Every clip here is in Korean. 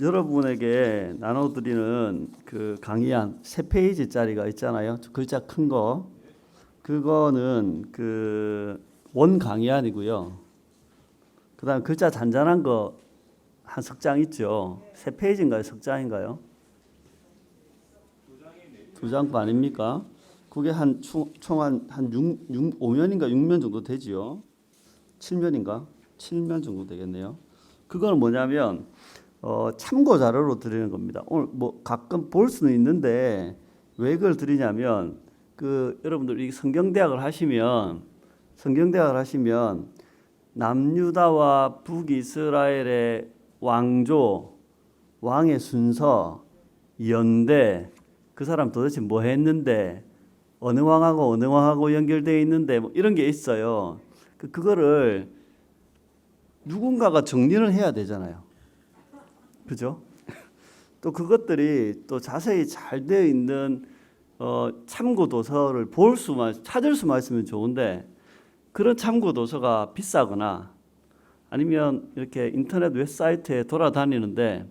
여러분에게 나눠드리는 그 강의안 3페이지짜리가 있잖아요. 글자 큰 거. 그거는 그 원 강의안이고요. 그다음 글자 잔잔한 거 한 석 장 있죠. 3페이지인가요? 석 장인가요? 2장 반입니까? 그게 총 한 5면인가 6면 정도 되지요. 7면인가? 7면 정도 되겠네요. 그거는 뭐냐면 참고 자료로 드리는 겁니다. 오늘 뭐 가끔 볼 수는 있는데 왜 그걸 드리냐면 여러분들 이 성경대학을 하시면 남유다와 북이스라엘의 왕조, 왕의 순서, 연대, 그 사람 도대체 뭐 했는데 어느 왕하고 연결되어 있는데 뭐 이런 게 있어요. 그거를 누군가가 정리를 해야 되잖아요. 그죠? 또 그것들이 또 자세히 잘 되어 있는 참고 도서를 찾을 수만 있으면 좋은데 그런 참고 도서가 비싸거나 아니면 이렇게 인터넷 웹사이트에 돌아다니는데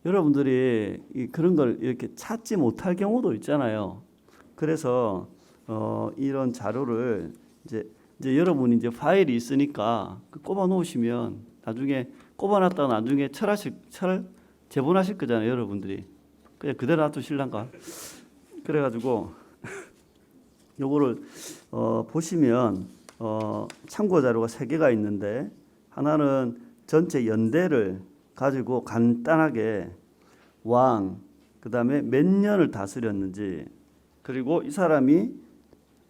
여러분들이 그런 걸 이렇게 찾지 못할 경우도 있잖아요. 그래서 이런 자료를 이제 여러분이 이제 파일이 있으니까 꼽아 놓으시면 꼽아놨다가 나중에 철 재본하실 거잖아요, 여러분들이. 그냥 그대로 놔두실란가? 그래가지고 요거를 보시면 참고 자료가 3개가 있는데 하나는 전체 연대를 가지고 간단하게 왕, 그다음에 몇 년을 다스렸는지, 그리고 이 사람이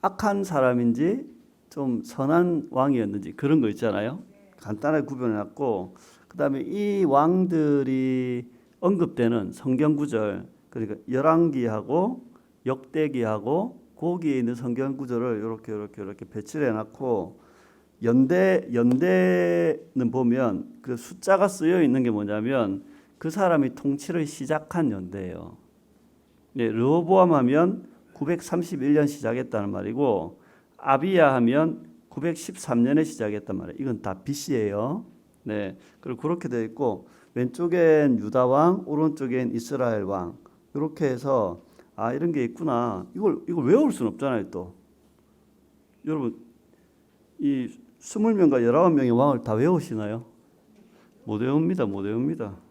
악한 사람인지 좀 선한 왕이었는지 그런 거 있잖아요. 간단하게 구별해놨고, 그다음에 이 왕들이 언급되는 성경 구절, 그러니까 열왕기하고 역대기하고 거기에 있는 성경 구절을 이렇게 배치를 해놨고, 연대는 보면 그 숫자가 쓰여 있는 게 뭐냐면 그 사람이 통치를 시작한 연대예요. 네, 르호보암 하면 931년 시작했다는 말이고, 아비야 하면 913년에 시작했단 말이에요. 이건 다 BC예요. 네, 그리고 그렇게 되어 있고 왼쪽엔 유다 왕, 오른쪽엔 이스라엘 왕. 이렇게 해서 이런 게 있구나. 이걸 외울 수는 없잖아요, 또. 여러분 이 20명과 19명의 왕을 다 외우시나요? 못 외웁니다.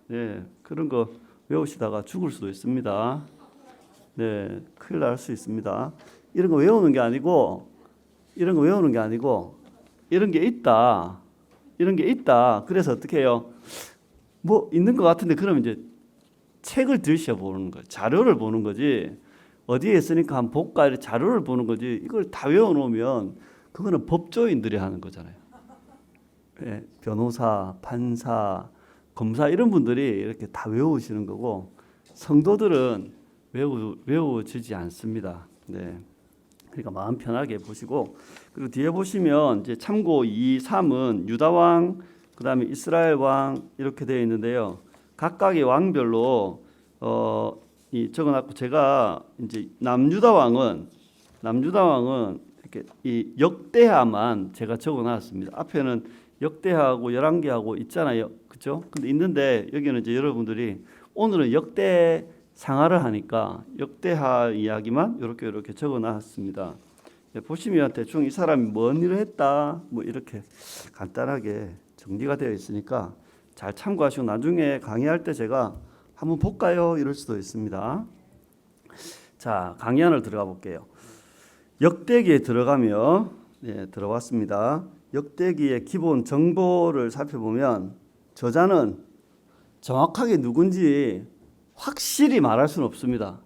네, 그런 거 외우시다가 죽을 수도 있습니다. 네, 큰일 날 수 있습니다. 이런 거 외우는 게 아니고 이런 게 있다. 그래서 어떻게 해요? 뭐 있는 것 같은데 그러면 이제 책을 들여보는 거예요. 자료를 보는 거지. 어디에 있으니까 한번 볼까? 자료를 보는 거지. 이걸 다 외워놓으면 그거는 법조인들이 하는 거잖아요. 예, 변호사, 판사, 검사 이런 분들이 이렇게 다 외우시는 거고 성도들은 외워지지 않습니다. 네. 그러니까 마음 편하게 보시고, 그리고 뒤에 보시면 이제 참고 2, 3은 유다 왕, 그다음에 이스라엘 왕 이렇게 되어 있는데요. 각각의 왕별로 적어놨고, 제가 이제 남유다 왕은 이렇게 이 역대하만 제가 적어놨습니다. 앞에는 역대하고 열왕기하고 있잖아요, 그렇죠? 근데 있는데 여기는 이제 여러분들이 오늘은 역대 상하를 하니까 역대하 이야기만 이렇게 적어놨습니다. 보시면 대충 이 사람이 뭔 일을 했다 뭐 이렇게 간단하게 정리가 되어 있으니까 잘 참고하시고 나중에 강의할 때 제가 한번 볼까요? 이럴 수도 있습니다. 자, 강의안을 들어가 볼게요. 역대기에 들어가며 들어왔습니다. 역대기의 기본 정보를 살펴보면 저자는 정확하게 누군지 확실히 말할 수는 없습니다.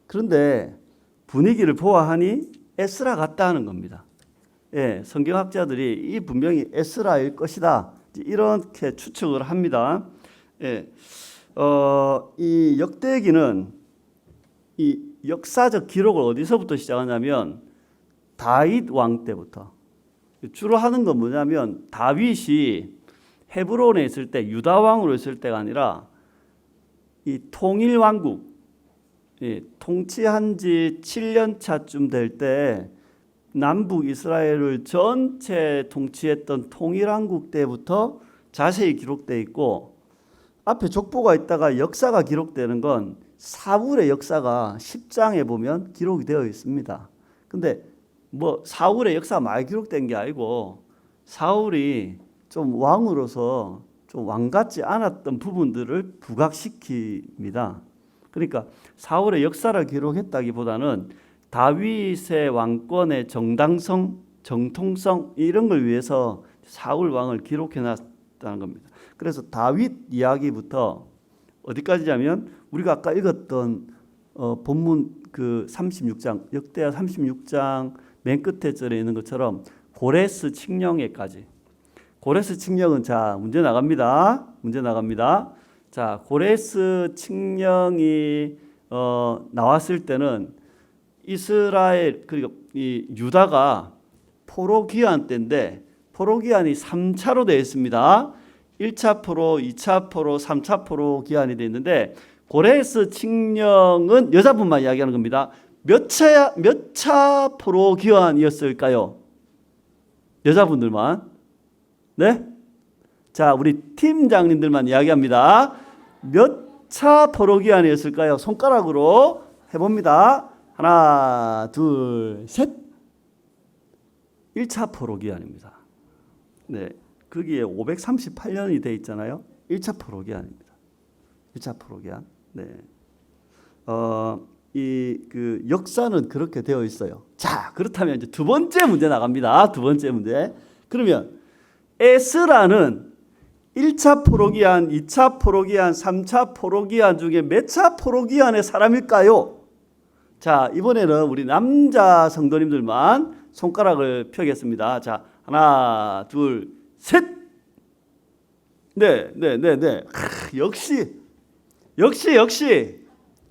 그런데 분위기를 보아하니 에스라 같다 하는 겁니다. 예, 성경학자들이 이 분명히 에스라일 것이다 이렇게 추측을 합니다. 예, 이 역대기는 이 역사적 기록을 어디서부터 시작하냐면 다윗 왕 때부터. 주로 하는 건 뭐냐면 다윗이 헤브론에 있을 때 유다 왕으로 있을 때가 아니라 이 통일 왕국 통치한 지 7년 차쯤 될 때 남북 이스라엘을 전체 통치했던 통일 왕국 때부터 자세히 기록되어 있고, 앞에 족보가 있다가 역사가 기록되는 건 사울의 역사가 10장에 보면 기록이 되어 있습니다. 근데 뭐 사울의 역사가 많이 기록된 게 아니고 사울이 좀 왕으로서 좀 왕 같지 않았던 부분들을 부각시킵니다. 그러니까 사울의 역사를 기록했다기보다는 다윗의 왕권의 정당성, 정통성 이런 걸 위해서 사울 왕을 기록해 놨다는 겁니다. 그래서 다윗 이야기부터 어디까지냐면 우리가 아까 읽었던 본문 그 36장 역대하 36장 맨 끝에 절에 있는 것처럼 고레스 칙령에까지. 고레스 칙령은 자 문제 나갑니다. 문제 나갑니다. 자 고레스 칙령이 나왔을 때는 이스라엘 그리고 이 유다가 포로 귀환 때인데 포로 귀환이 3차로 되어 있습니다. 1차 포로, 2차 포로, 3차 포로 귀환이 되어 있는데 고레스 칙령은 여자분만 이야기하는 겁니다. 몇 차 포로 귀환이었을까요? 여자분들만. 네? 자, 우리 팀장님들만 이야기합니다. 몇 차 포로 귀환이었을까요? 손가락으로 해봅니다. 하나, 둘, 셋. 1차 포로 귀환입니다. 네. 거기에 538년이 돼 있잖아요. 1차 포로 귀환입니다. 1차 포로 귀환. 네. 이 그 역사는 그렇게 되어 있어요. 자, 그렇다면 이제 두 번째 문제 나갑니다. 두 번째 문제. 그러면 에스라는 1차 포로기한, 2차 포로기한, 3차 포로기한 중에 몇 차 포로기한의 사람일까요? 자, 이번에는 우리 남자 성도님들만 손가락을 펴겠습니다. 자, 하나, 둘, 셋. 네. 역시.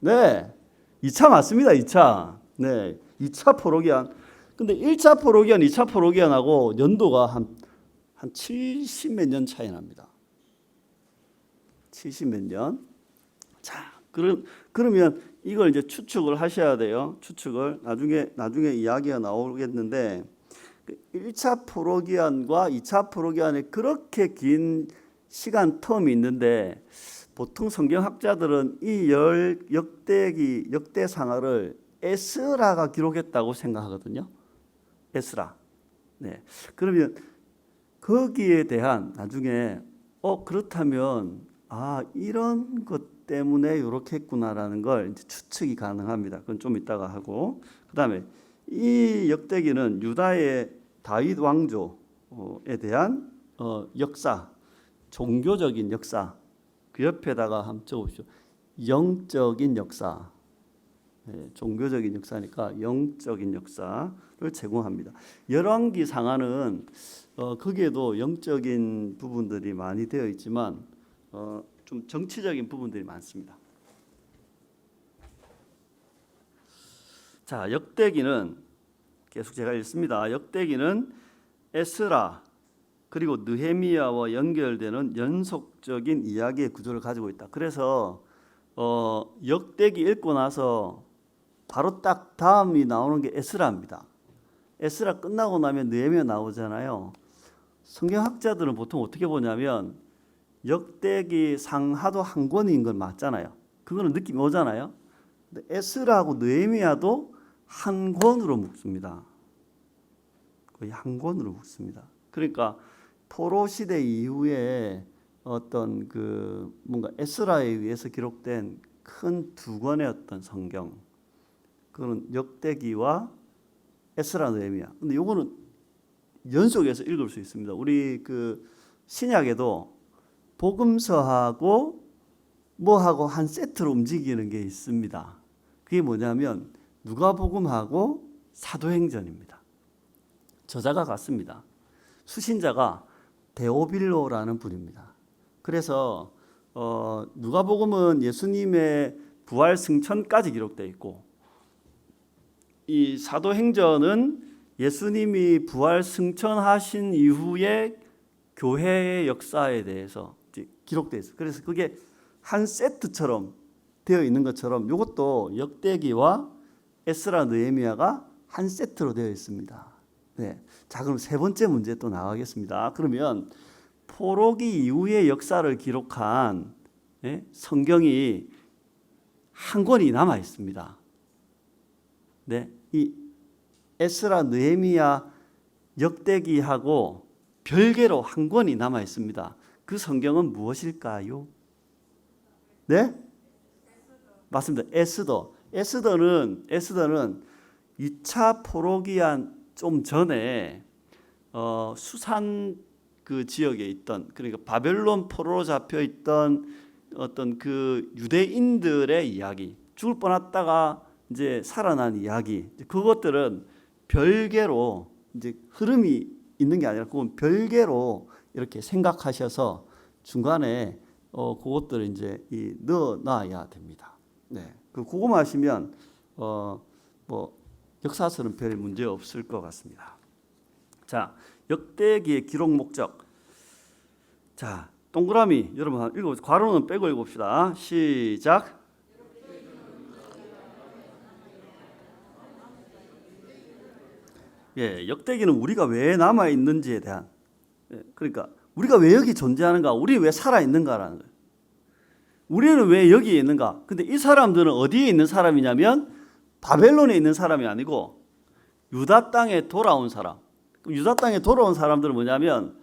네. 2차 맞습니다. 2차. 네. 2차 포로기한. 근데 1차 포로기한, 2차 포로기한하고 연도가 한 70몇 년 차이 납니다. 70몇 년. 자, 그러면 이걸 이제 추측을 하셔야 돼요. 추측을. 나중에 이야기가 나오겠는데 1차 포로기한과 2차 포로기한에 그렇게 긴 시간 텀이 있는데 보통 성경학자들은 이 역대상하를 에스라가 기록했다고 생각하거든요. 에스라. 네. 그러면 거기에 대한 나중에 그렇다면 이런 것 때문에 이렇게 했구나라는 걸 이제 추측이 가능합니다. 그건 좀 이따가 하고 그다음에 이 역대기는 유다의 다윗 왕조에 대한 역사, 종교적인 역사 그 옆에다가 한번 적어보십시오. 영적인 역사. 네, 종교적인 역사니까 영적인 역사를 제공합니다. 열왕기 상하는 거기에도 영적인 부분들이 많이 되어 있지만 좀 정치적인 부분들이 많습니다. 자, 역대기는 계속 제가 읽습니다. 역대기는 에스라 그리고 느헤미야와 연결되는 연속적인 이야기의 구조를 가지고 있다. 그래서 역대기 읽고 나서 바로 딱 다음이 나오는 게 에스라입니다. 에스라 끝나고 나면 느헤미야 나오잖아요. 성경학자들은 보통 어떻게 보냐면 역대기 상하도 한 권인 건 맞잖아요. 그거는 느낌이 오잖아요. 근데 에스라하고 느헤미야도 한 권으로 묶습니다. 거의 한 권으로 묶습니다. 그러니까 포로 시대 이후에 어떤 그 뭔가 에스라에 의해서 기록된 큰 두 권의 어떤 성경, 그거는 역대기와 에스라 느헤미야. 근데 요거는 연속해서 읽을 수 있습니다. 우리 그 신약에도 복음서하고 뭐하고 한 세트로 움직이는 게 있습니다. 그게 뭐냐면 누가복음하고 사도행전입니다. 저자가 같습니다. 수신자가 데오빌로라는 분입니다. 그래서 누가복음은 예수님의 부활 승천까지 기록되어 있고 이 사도행전은 예수님이 부활 승천하신 이후에 교회의 역사에 대해서 기록되어 있어요. 그래서 그게 한 세트처럼 되어 있는 것처럼 이것도 역대기와 에스라 느헤미야가 한 세트로 되어 있습니다. 네. 자, 그럼 세 번째 문제 또 나가겠습니다. 그러면 포로기 이후의 역사를 기록한 성경이 한 권이 남아 있습니다. 네, 이 에스라, 느헤미야, 역대기하고 별개로 한 권이 남아 있습니다. 그 성경은 무엇일까요? 네? 맞습니다. 에스더. 에스더는 2차 포로기한 좀 전에 수산 그 지역에 있던, 그러니까 바벨론 포로로 잡혀 있던 어떤 그 유대인들의 이야기, 죽을 뻔했다가 이제 살아난 이야기, 그것들은 별개로 이제 흐름이 있는 게 아니라 그건 별개로 이렇게 생각하셔서 중간에 그것들을 이제 넣어놔야 됩니다. 네, 그거만 하시면 뭐 역사서는 별 문제 없을 것 같습니다. 자, 역대기의 기록 목적. 자, 동그라미 여러분 읽어, 괄호는 빼고 읽읍시다. 시작. 예, 역대기는 우리가 왜 남아 있는지에 대한, 그러니까 우리가 왜 여기 존재하는가, 우리 왜 살아 있는가라는 거예요. 우리는 왜 여기에 있는가? 근데 이 사람들은 어디에 있는 사람이냐면 바벨론에 있는 사람이 아니고 유다 땅에 돌아온 사람. 유다 땅에 돌아온 사람들은 뭐냐면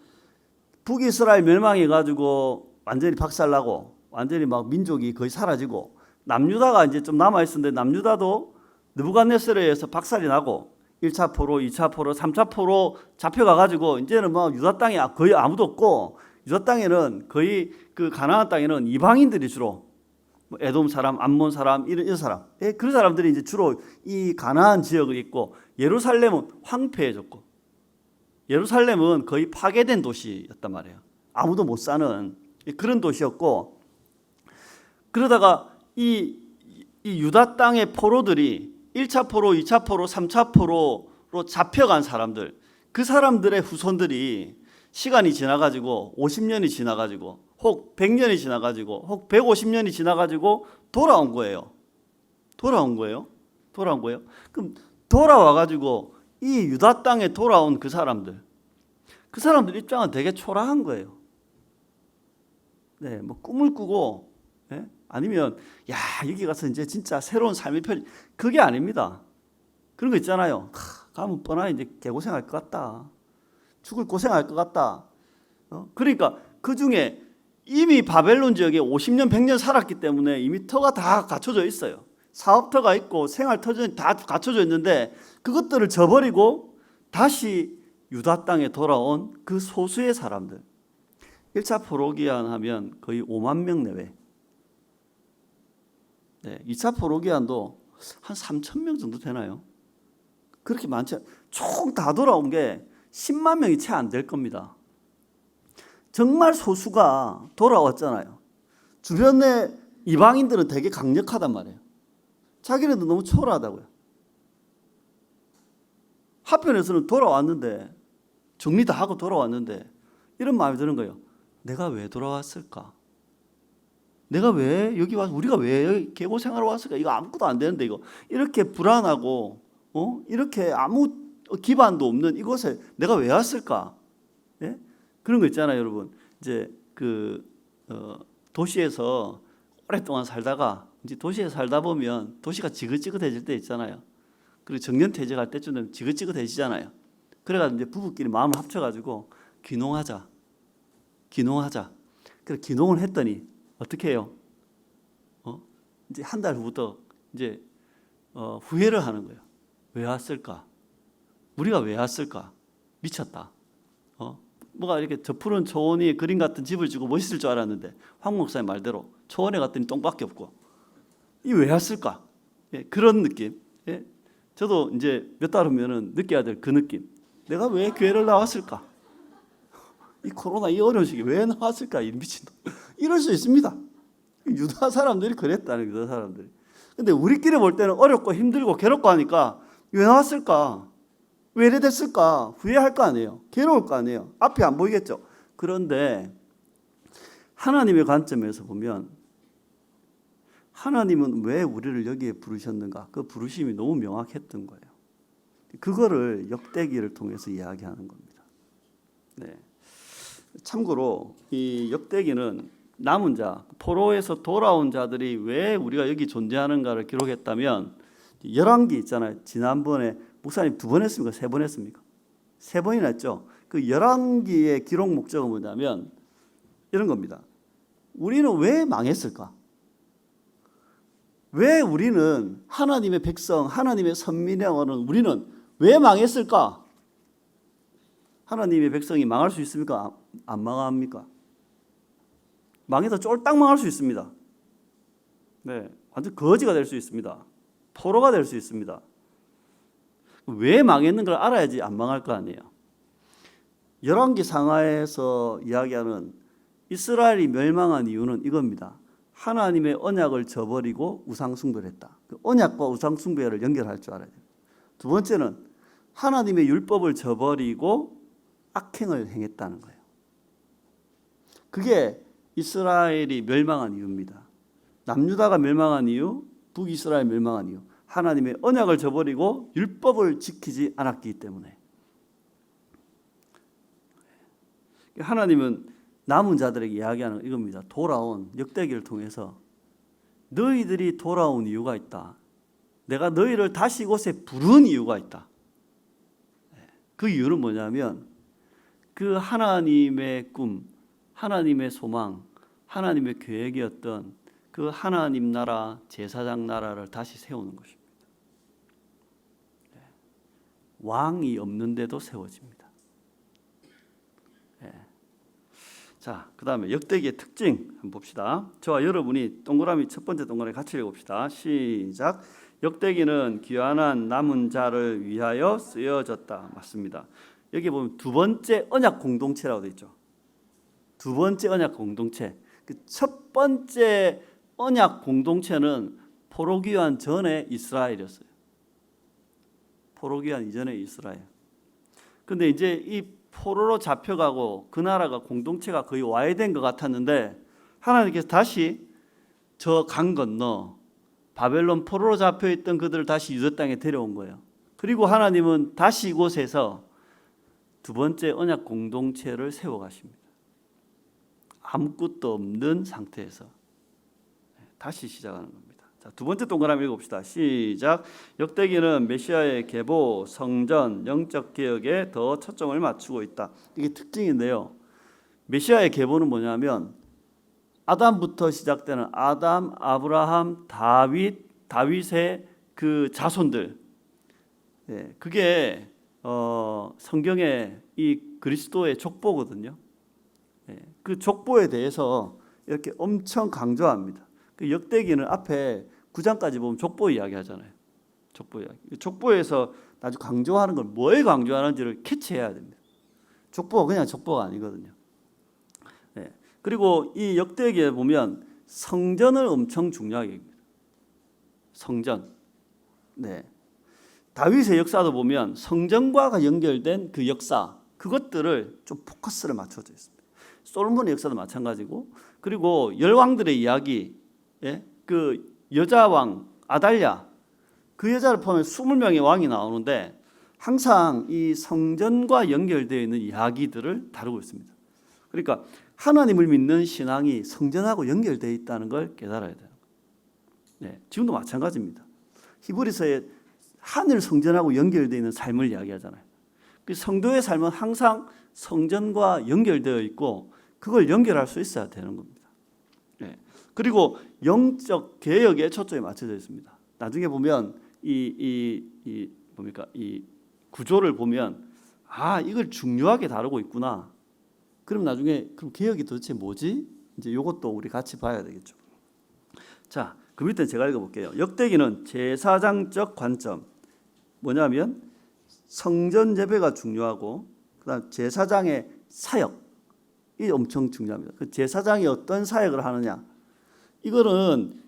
북이스라엘 멸망해 가지고 완전히 박살나고 완전히 막 민족이 거의 사라지고 남유다가 이제 좀 남아 있었는데 남유다도 느부갓네살에 의해서 박살이 나고 1차 포로, 2차 포로, 3차 포로 잡혀가 가지고 이제는 뭐 유다 땅에 거의 아무도 없고 유다 땅에는 거의 그 가나안 땅에는 이방인들이 주로 뭐 에돔 사람, 암몬 사람 이런 사람, 그런 사람들이 이제 주로 이 가나안 지역을 있고 예루살렘은 황폐해졌고 예루살렘은 거의 파괴된 도시였단 말이에요. 아무도 못 사는 그런 도시였고 그러다가 이 유다 땅의 포로들이 1차 포로, 2차 포로, 3차 포로로 잡혀간 사람들, 그 사람들의 후손들이 시간이 지나가지고 50년이 지나가지고 혹 100년이 지나가지고 혹 150년이 지나가지고 돌아온 거예요. 돌아온 거예요. 그럼 돌아와가지고 이 유다 땅에 돌아온 그 사람들 입장은 되게 초라한 거예요. 네, 뭐 꿈을 꾸고, 아니면 야 여기 가서 이제 진짜 새로운 삶의 편, 그게 아닙니다. 그런 거 있잖아요. 가면 뻔하게 이제 개고생할 것 같다. 죽을 고생할 것 같다. 그러니까 그 중에 이미 바벨론 지역에 50년, 100년 살았기 때문에 이미 터가 다 갖춰져 있어요. 사업터가 있고 생활터가 다 갖춰져 있는데 그것들을 저버리고 다시 유다 땅에 돌아온 그 소수의 사람들. 1차 포로기한 하면 거의 5만 명 내외. 네, 2차 포로기한도 한 3천 명 정도 되나요? 그렇게 많지 않아요. 총 다 돌아온 게 10만 명이 채 안 될 겁니다. 정말 소수가 돌아왔잖아요. 주변의 이방인들은 되게 강력하단 말이에요. 자기네도 너무 초라하다고요. 한편에서는 돌아왔는데 정리 다 하고 돌아왔는데 이런 마음이 드는 거예요. 내가 왜 돌아왔을까? 내가 왜 여기 와서 우리가 왜 개고생하러 왔을까? 이거 아무것도 안 되는데 이거 이렇게 불안하고 이렇게 아무 기반도 없는 이곳에 내가 왜 왔을까? 예? 그런 거 있잖아요, 여러분. 이제 도시에서 오랫동안 살다가 이제 도시에 살다 보면 도시가 지긋지긋해질 때 있잖아요. 그리고 정년퇴직할 때쯤 되면 지긋지긋해지잖아요. 그래가지고 이제 부부끼리 마음을 합쳐가지고 귀농하자. 그래서 귀농을 했더니 어떻게 해요? 이제 한 달 후부터 이제 후회를 하는 거예요. 왜 왔을까? 우리가 왜 왔을까? 미쳤다. 뭐가 이렇게 저 푸른 초원이 그림 같은 집을 주고 멋있을 줄 알았는데 황 목사님 말대로 초원에 갔더니 똥밖에 없고 이 왜 왔을까? 예, 그런 느낌. 예? 저도 이제 몇 달 후면은 느껴야 될 그 느낌. 내가 왜 교회를 나왔을까? 이 코로나 이 어려운 시기에 왜 나왔을까? 이 미친놈. 이럴 수 있습니다. 유다 사람들이 그랬다는 유다 사람들이. 근데 우리끼리 볼 때는 어렵고 힘들고 괴롭고 하니까 왜 나왔을까? 왜 이래 됐을까? 후회할 거 아니에요. 괴로울 거 아니에요. 앞이 안 보이겠죠. 그런데 하나님의 관점에서 보면 하나님은 왜 우리를 여기에 부르셨는가? 그 부르심이 너무 명확했던 거예요. 그거를 역대기를 통해서 이야기하는 겁니다. 네. 참고로 이 역대기는 남은 자, 포로에서 돌아온 자들이 왜 우리가 여기 존재하는가를 기록했다면 열왕기 있잖아요. 지난번에 목사님 2번 했습니까? 3번 했습니까? 3번이나 했죠. 그 열왕기의 기록 목적은 뭐냐면 이런 겁니다. 우리는 왜 망했을까? 왜 우리는 하나님의 백성, 하나님의 선민이라는 우리는 왜 망했을까? 하나님의 백성이 망할 수 있습니까? 안 망합니까? 망해서 쫄딱 망할 수 있습니다. 네, 완전 거지가 될 수 있습니다. 포로가 될 수 있습니다. 왜 망했는 걸 알아야지 안 망할 거 아니에요. 열왕기 상하에서 이야기하는 이스라엘이 멸망한 이유는 이겁니다. 하나님의 언약을 저버리고 우상숭배를 했다. 그 언약과 우상숭배를 연결할 줄 알아야 돼요. 두 번째는 하나님의 율법을 저버리고 악행을 행했다는 거예요. 그게 이스라엘이 멸망한 이유입니다. 남유다가 멸망한 이유, 북이스라엘 멸망한 이유. 하나님의 언약을 저버리고 율법을 지키지 않았기 때문에. 하나님은 남은 자들에게 이야기하는 이겁니다. 돌아온 역대기를 통해서 너희들이 돌아온 이유가 있다. 내가 너희를 다시 이곳에 부른 이유가 있다. 그 이유는 뭐냐면 그 하나님의 꿈, 하나님의 소망, 하나님의 계획이었던 그 하나님 나라, 제사장 나라를 다시 세우는 것입니다. 왕이 없는데도 세워집니다. 자, 그 다음에 역대기의 특징 한번 봅시다. 저와 여러분이 동그라미 첫 번째 동그라미 같이 읽어봅시다. 시작. 역대기는 귀환한 남은 자를 위하여 쓰여졌다. 맞습니다. 여기 보면 두 번째 언약 공동체라고 되어 있죠. 두 번째 언약 공동체. 그 첫 번째 언약 공동체는 포로 귀환 전에 이스라엘이었어요. 포로 귀환 이전에 이스라엘. 근데 이제 이 포로로 잡혀가고 그 나라가 공동체가 거의 와해된 것 같았는데 하나님께서 다시 저 강 건너 바벨론 포로로 잡혀있던 그들을 다시 유대 땅에 데려온 거예요. 그리고 하나님은 다시 이곳에서 두 번째 언약 공동체를 세워가십니다. 아무것도 없는 상태에서 다시 시작하는 겁니다. 자, 두 번째 동그라미 읽어봅시다. 시작. 역대기는 메시아의 계보, 성전, 영적 개혁에 더 초점을 맞추고 있다. 이게 특징인데요. 메시아의 계보는 뭐냐면 아담부터 시작되는 아담, 아브라함, 다윗의 그 자손들. 그게 성경의 이 그리스도의 족보거든요. 그 족보에 대해서 이렇게 엄청 강조합니다. 그 역대기는 앞에 9장까지 보면 족보 이야기 하잖아요. 족보 이야기. 족보에서 아주 강조하는 걸 뭐에 강조하는지를 캐치해야 됩니다. 족보가 그냥 족보가 아니거든요. 그리고 이 역대기에 보면 성전을 엄청 중요하게 합니다. 성전. 다윗의 역사도 보면 성전과 연결된 그 역사, 그것들을 좀 포커스를 맞춰져 있습니다. 솔로몬의 역사도 마찬가지고, 그리고 열왕들의 이야기, 그 여자왕 아달랴, 그 여자를 포함해 20명의 왕이 나오는데 항상 이 성전과 연결되어 있는 이야기들을 다루고 있습니다. 그러니까 하나님을 믿는 신앙이 성전하고 연결되어 있다는 걸 깨달아야 돼요. 지금도 마찬가지입니다. 히브리서에 하늘 성전하고 연결되어 있는 삶을 이야기하잖아요. 그 성도의 삶은 항상 성전과 연결되어 있고 그걸 연결할 수 있어야 되는 겁니다. 그리고 영적 개혁에 초점이 맞춰져 있습니다. 나중에 보면 이 구조를 보면 이걸 중요하게 다루고 있구나. 그럼 나중에 그럼 개혁이 도대체 뭐지? 이제 이것도 우리 같이 봐야 되겠죠. 자, 그 밑에 제가 읽어볼게요. 역대기는 제사장적 관점 뭐냐면 성전 예배가 중요하고 그다음 제사장의 사역 이 엄청 중요합니다. 그 제사장이 어떤 사역을 하느냐 이거는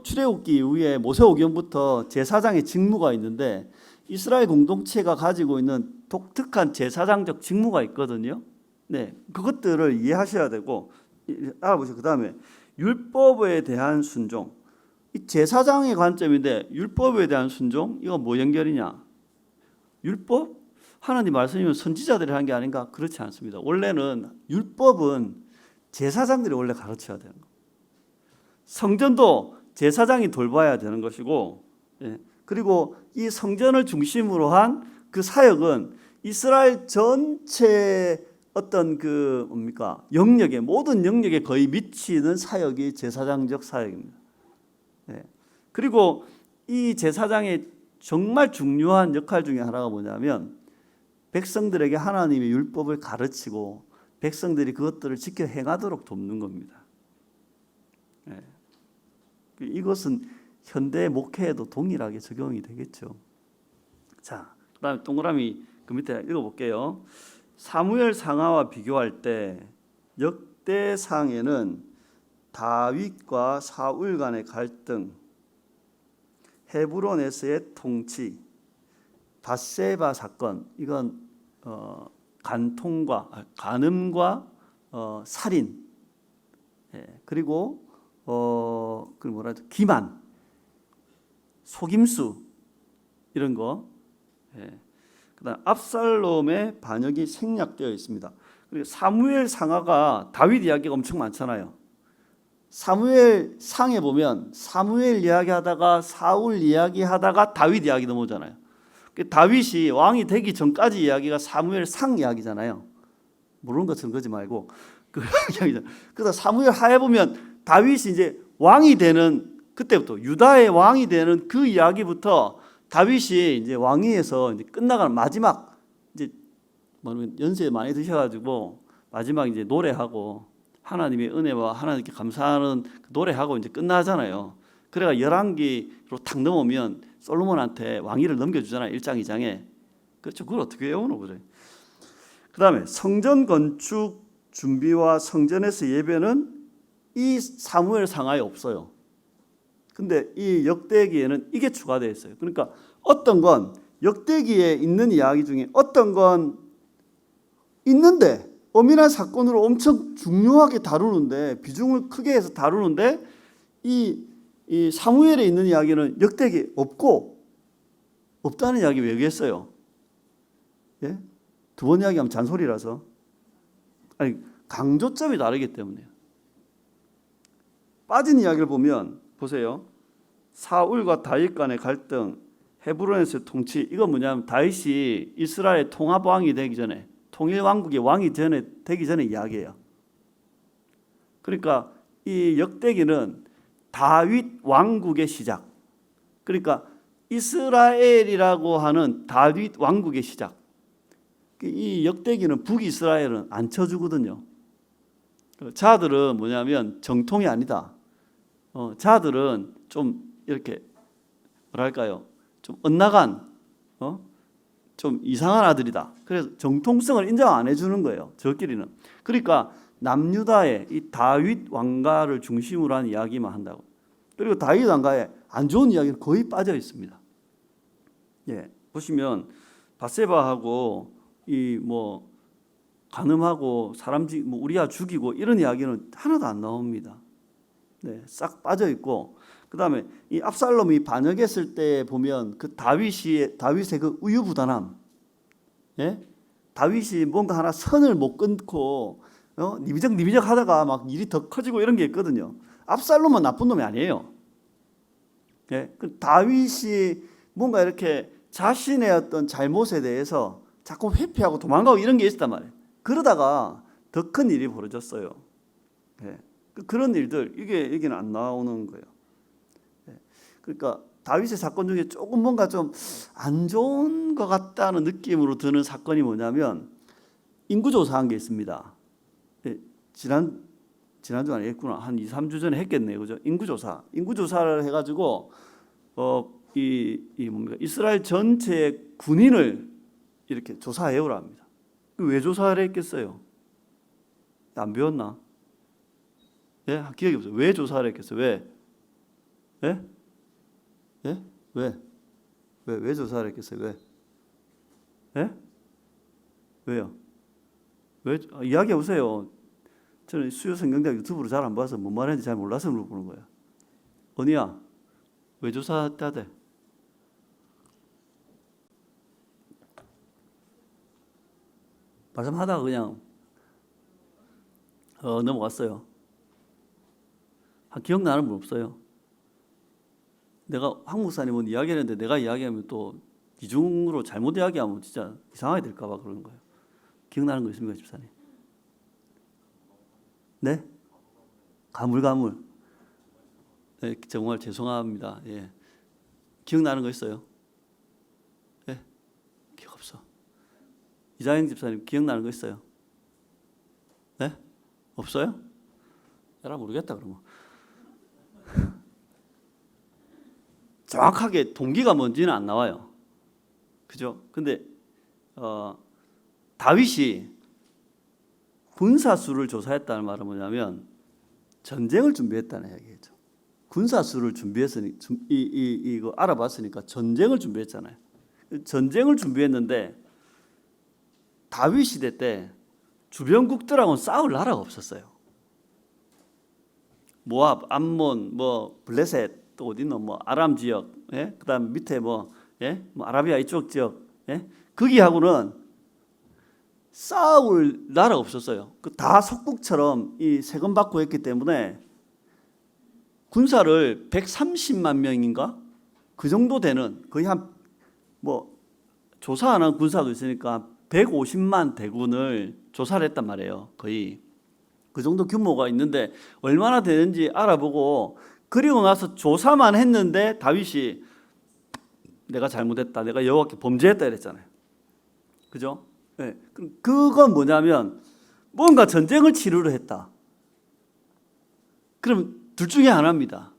출애굽기 이후에 모세오경부터 제사장의 직무가 있는데 이스라엘 공동체가 가지고 있는 독특한 제사장적 직무가 있거든요. 그것들을 이해하셔야 되고 알아보세요. 그 다음에 율법에 대한 순종. 이 제사장의 관점인데 율법에 대한 순종 이거 뭐 연결이냐? 율법? 하나님 말씀이면 선지자들이 한 게 아닌가? 그렇지 않습니다. 원래는 율법은 제사장들이 원래 가르쳐야 되는 거. 성전도 제사장이 돌봐야 되는 것이고, 예. 그리고 이 성전을 중심으로 한 그 사역은 이스라엘 전체 어떤 그 뭡니까 영역에 모든 영역에 거의 미치는 사역이 제사장적 사역입니다. 예. 그리고 이 제사장의 정말 중요한 역할 중에 하나가 뭐냐면 백성들에게 하나님의 율법을 가르치고 백성들이 그것들을 지켜 행하도록 돕는 겁니다. 예. 이것은 현대 목회에도 동일하게 적용이 되겠죠. 자, 그다음에 동그라미 그 밑에 읽어볼게요. 사무엘 상하와 비교할 때 역대상에는 다윗과 사울 간의 갈등, 헤브론에서의 통치, 밧세바 사건, 이건 간음과 살인, 예, 그리고 그 뭐라 하죠? 기만, 속임수 이런 거. 예. 그다음 압살롬의 반역이 생략되어 있습니다. 그리고 사무엘 상하가 다윗 이야기가 엄청 많잖아요. 사무엘 상에 보면 사무엘 이야기하다가 사울 이야기하다가 다윗 이야기 넘어오잖아요. 다윗이 왕이 되기 전까지 이야기가 사무엘 상 이야기잖아요. 모르는 것처럼 그러지 말고 그 이야기잖아요. 그러다 사무엘 하에 보면 다윗이 이제 왕이 되는 그때부터 유다의 왕이 되는 그 이야기부터 다윗이 이제 왕위에서 이제 끝나가는 마지막 이제 연세 많이 드셔가지고 마지막 이제 노래하고 하나님의 은혜와 하나님께 감사하는 노래하고 이제 끝나잖아요. 그래가 열왕기로 탁 넘어오면 솔로몬한테 왕위를 넘겨주잖아요. 1장 2장에. 그렇죠. 그걸 어떻게 외우노 그래. 그다음에 성전 건축 준비와 성전에서 예배는 이 사무엘 상하에 없어요. 근데 이 역대기에는 이게 추가되어 있어요. 그러니까 어떤 건 역대기에 있는 이야기 중에 어떤 건 있는데 엄밀한 사건으로 엄청 중요하게 다루는데 비중을 크게 해서 다루는데 이 사무엘에 있는 이야기는 역대기에 없다는 이야기 왜 얘기했어요? 예? 두 번 이야기하면 잔소리라서. 아니 강조점이 다르기 때문에요. 빠진 이야기를 보면 보세요. 사울과 다윗 간의 갈등, 헤브론에서의 통치. 이건 뭐냐면 다윗이 이스라엘 통합왕이 되기 전에 통일 왕국의 왕이 되기 전에 이야기예요. 그러니까 이 역대기는 다윗 왕국의 시작. 그러니까 이스라엘이라고 하는 다윗 왕국의 시작. 이 역대기는 북이스라엘은 안 쳐주거든요. 자들은 뭐냐면 정통이 아니다. 자들은 좀 이렇게 뭐랄까요? 좀 엇나간 좀 이상한 아들이다. 그래서 정통성을 인정 안 해주는 거예요. 저끼리는. 그러니까 남유다의 이 다윗 왕가를 중심으로 한 이야기만 한다고. 그리고 다윗 왕가에 안 좋은 이야기는 거의 빠져 있습니다. 예, 보시면 밧세바하고 이 뭐 간음하고 사람 뭐 우리아 죽이고 이런 이야기는 하나도 안 나옵니다. 네, 싹 빠져 있고. 그다음에 이 압살롬이 반역했을 때 보면 그 다윗의 그 우유부단함, 예? 다윗이 뭔가 하나 선을 못 끊고 니비적 하다가 막 일이 더 커지고 이런 게 있거든요. 압살롬은 나쁜 놈이 아니에요. 예? 그 다윗이 뭔가 이렇게 자신의 어떤 잘못에 대해서 자꾸 회피하고 도망가고 이런 게 있었단 말이에요. 그러다가 더 큰 일이 벌어졌어요. 예. 그런 일들 이게 안 나오는 거예요. 예. 그러니까 다윗의 사건 중에 조금 뭔가 좀 안 좋은 것 같다는 느낌으로 드는 사건이 뭐냐면 인구조사한 게 있습니다. 예. 지난주 아니겠구나. 한 2, 3주 전에 했겠네요. 그죠? 인구조사를 해가지고 뭡니까? 이스라엘 전체 군인을 이렇게 조사해오라 합니다. 왜 조사를 했겠어요? 안 배웠나? 예? 기억이 없어요. 왜 조사를 했겠어요? 왜? 예? 예? 왜 조사를 했겠어요? 왜? 예? 왜요? 왜? 이야기해 보세요. 저는 수요성경대학 유튜브로 잘 안 봐서 뭔 말인지 잘 몰라서 물어보는 거예요. 언니야, 왜 조사했다 돼? 말씀하다가 그냥 넘어갔어요. 기억나는 분 없어요? 내가 황 목사님은 이야기했는데 내가 이야기하면 또 이중으로 잘못 이야기하면 진짜 이상하게 될까 봐 그러는 거예요. 기억나는 거 있습니까, 집사님? 네? 가물가물. 네, 정말 죄송합니다. 예. 기억나는 거 있어요? 네? 기억 없어. 이자영 집사님 기억나는 거 있어요? 네? 없어요? 에라 모르겠다 그러면. 정확하게 동기가 뭔지는 안 나와요. 그죠? 근데 다윗이 군사수를 조사했다는 말은 뭐냐면 전쟁을 준비했다는 얘기죠. 군사수를 준비했으니 이거 알아봤으니까 전쟁을 준비했잖아요. 전쟁을 준비했는데 다윗 시대 때 주변국들하고는 싸울 나라가 없었어요. 모압, 암몬, 뭐 블레셋 또 어디 있노? 뭐 아람 지역, 예? 그다음 밑에 뭐 아라비아 이쪽 지역, 예? 거기하고는 싸울 나라가 없었어요. 다 속국처럼 이 세금 받고 했기 때문에 군사를 130만 명인가 그 정도 되는 거의 한 뭐 조사하는 군사도 있으니까 150만 대군을 조사를 했단 말이에요. 거의 그 정도 규모가 있는데 얼마나 되는지 알아보고 그리고 나서 조사만 했는데 다윗이 내가 잘못했다, 내가 여호와께 범죄했다 이랬잖아요. 그죠? 네. 그건 뭐냐면 뭔가 전쟁을 치르려 했다. 그럼 둘 중에 하나입니다.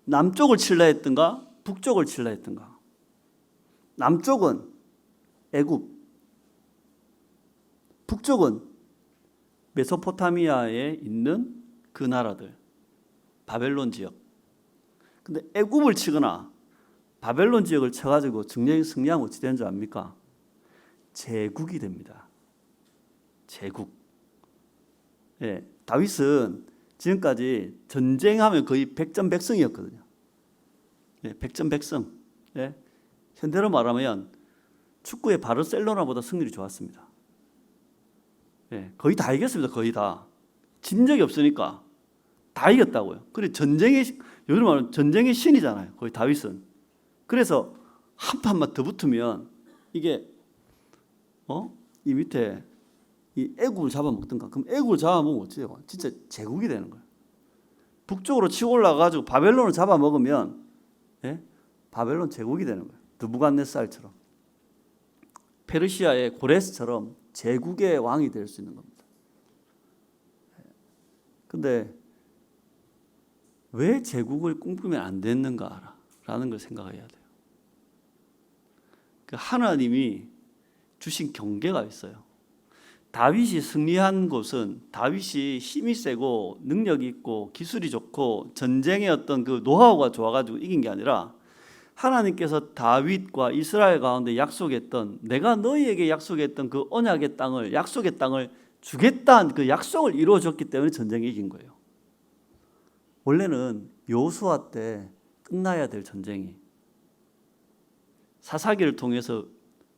남쪽을 칠라 했든가 북쪽을 칠라 했든가. 남쪽은 애굽, 북쪽은 메소포타미아에 있는 그 나라들, 바벨론 지역. 근데 애굽을 치거나 바벨론 지역을 쳐가지고 승리하면 어찌 되는 줄 압니까? 제국이 됩니다. 제국. 예, 다윗은 지금까지 전쟁하면 거의 백전백승이었거든요. 예, 백전백승. 예, 현대로 말하면 축구의 바르셀로나보다 승률이 좋았습니다. 예, 거의 다 이겼습니다. 거의 다. 진 적이 없으니까 다 이겼다고요. 그래 요즘 말하면 전쟁의 신이잖아요. 거의 다윗은. 그래서 한 판만 더 붙으면 이게 이 밑에 이 애국을 잡아먹든가. 그럼 애국을 잡아먹으면 어째요? 진짜 제국이 되는 거예요. 북쪽으로 치고 올라가가지고 바벨론을 잡아먹으면 바벨론 제국이 되는 거예요. 느부갓네살처럼 페르시아의 고레스처럼 제국의 왕이 될 수 있는 겁니다. 근데 왜 제국을 꿈꾸면 안 됐는가라는 걸 생각해야 돼요. 하나님이 주신 경계가 있어요. 다윗이 승리한 곳은 다윗이 힘이 세고 능력이 있고 기술이 좋고 전쟁의 어떤 그 노하우가 좋아가지고 이긴 게 아니라 하나님께서 다윗과 이스라엘 가운데 약속했던 내가 너희에게 약속했던 그 언약의 땅을 약속의 땅을 주겠다는 그 약속을 이루어줬기 때문에 전쟁에 이긴 거예요. 원래는 여호수아 때 끝나야 될 전쟁이 사사기를 통해서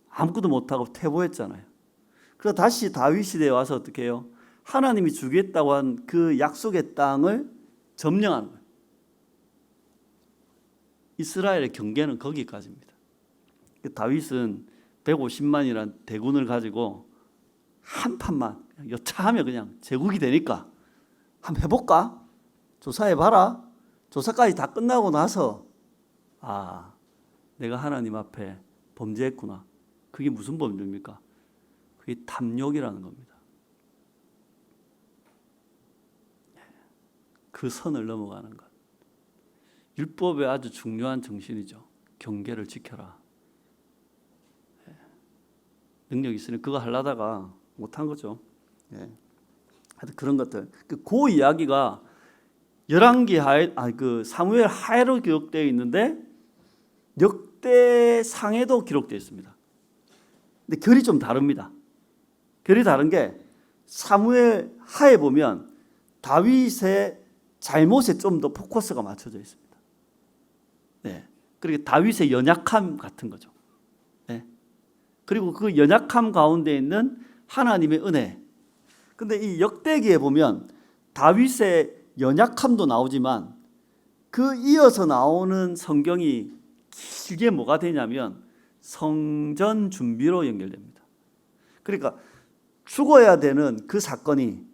아무것도 못하고 퇴보했잖아요. 그래서 다시 다윗 시대에 와서 어떻게 해요? 하나님이 주겠다고 한 그 약속의 땅을 점령하는 거예요. 이스라엘의 경계는 거기까지입니다. 다윗은 150만이라는 대군을 가지고 한 판만 여차하면 그냥 제국이 되니까 한번 해볼까? 조사해봐라. 조사까지 다 끝나고 나서 내가 하나님 앞에 범죄했구나. 그게 무슨 범죄입니까? 그게 탐욕이라는 겁니다. 그 선을 넘어가는 것. 율법의 아주 중요한 정신이죠. 경계를 지켜라. 능력이 있으니 그거 하려다가 못한 거죠. 하여튼 그런 것들. 그 이야기가 열왕기 그 사무엘 하에로 기록되어 있는데 역대상에도 기록되어 있습니다. 근데 결이 좀 다릅니다. 결이 다른 게 사무엘 하에 보면 다윗의 잘못에 좀 더 포커스가 맞춰져 있습니다. 그리고 다윗의 연약함 같은 거죠. 그리고 그 연약함 가운데 있는 하나님의 은혜. 근데 이 역대기에 보면 다윗의 연약함도 나오지만 그 이어서 나오는 성경이 길게 뭐가 되냐면 성전 준비로 연결됩니다. 그러니까 죽어야 되는 그 사건이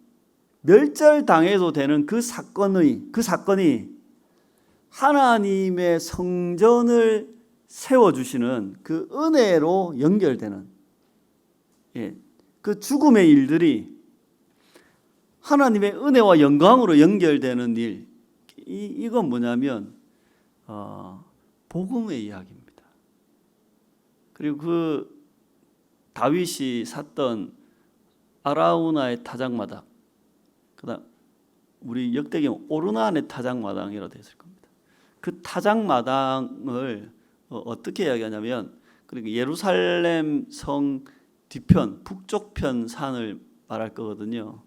멸절당해도 되는 그 사건이 하나님의 성전을 세워주시는 그 은혜로 연결되는, 그 죽음의 일들이 하나님의 은혜와 영광으로 연결되는 일, 이건 뭐냐면 복음의 이야기입니다. 그리고 그 다윗이 샀던 아라우나의 타작마당, 그다음 우리 역대기는 오르난의 타작마당이라고 되어 있을 겁니다. 그 타작마당을 어떻게 이야기하냐면, 그리고 예루살렘 성 뒤편 북쪽편 산을 말할 거거든요.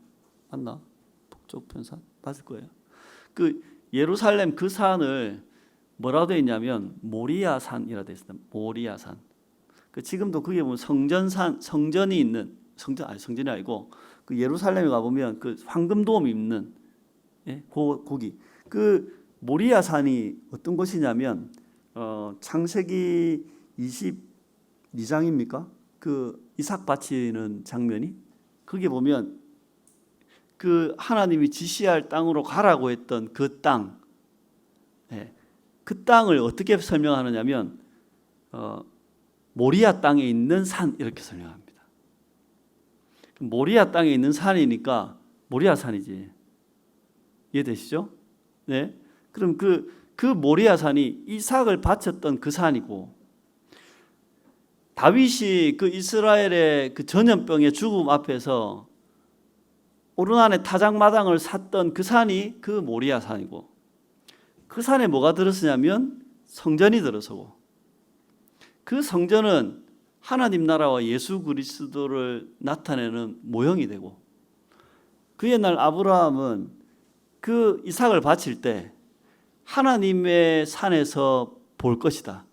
맞나? 북쪽편 산 맞을 거예요. 그 예루살렘 그 산을 뭐라고 되어 있냐면 모리아 산이라고 되어 있습니다. 모리아 산. 그 지금도 그게 보면 성전이 있는, 성전이 아니고 그 예루살렘에 가 보면 그 황금돔이 있는, 거기 그 모리아 산이 어떤 곳이냐면 창세기 22장입니까? 그 이삭 바치는 장면이, 거기 보면 그 하나님이 지시할 땅으로 가라고 했던 그 땅, 그 땅을 어떻게 설명하느냐면 모리아 땅에 있는 산, 이렇게 설명합니다. 모리아 땅에 있는 산이니까 모리아 산이지. 이해되시죠? 네. 그럼 그 모리아 산이 이삭을 바쳤던 그 산이고, 다윗이 그 이스라엘의 그 전염병의 죽음 앞에서 오르난의 타작마당을 샀던 그 산이 그 모리아 산이고, 그 산에 뭐가 들었으냐면 성전이 들어서고, 그 성전은 하나님 나라와 예수 그리스도를 나타내는 모형이 되고, 그 옛날 아브라함은 그 이삭을 바칠 때 하나님의 산에서 볼 것이다.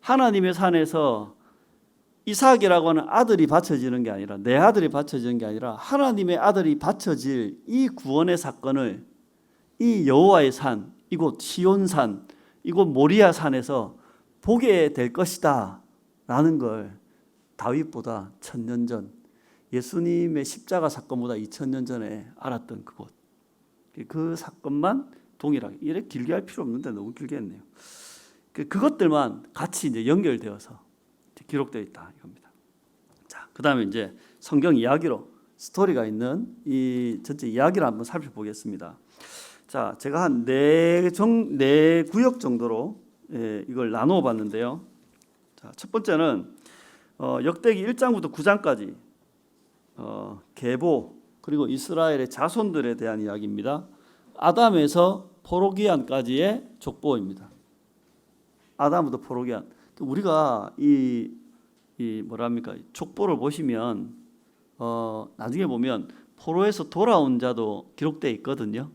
하나님의 산에서 이삭이라고 하는 아들이 바쳐지는 게 아니라, 내 아들이 바쳐지는 게 아니라 하나님의 아들이 바쳐질 이 구원의 사건을 이 여호와의 산, 이곳 시온산, 이곳 모리아 산에서 보게 될 것이다 라는 걸 다윗보다 1000년 전, 예수님의 십자가 사건보다 2000년 전에 알았던 그곳, 그 사건만 동일하게, 이렇게 길게 할 필요 없는데 너무 길게 했네요. 그것들만 같이 이제 연결되어서 기록되어 있다 이겁니다. 자, 그다음에 이제 성경 이야기로 스토리가 있는 이 전체 이야기를 한번 살펴보겠습니다. 자, 제가 한 네 구역 정도로 이걸 나누어 봤는데요. 자, 첫 번째는 역대기 1장부터 9장까지 계보, 그리고 이스라엘의 자손들에 대한 이야기입니다. 아담에서 포로기안까지의 족보입니다. 아담부터 포로기안. 우리가 이 뭐랍니까? 족보를 보시면 나중에 보면 포로에서 돌아온 자도 기록되어 있거든요.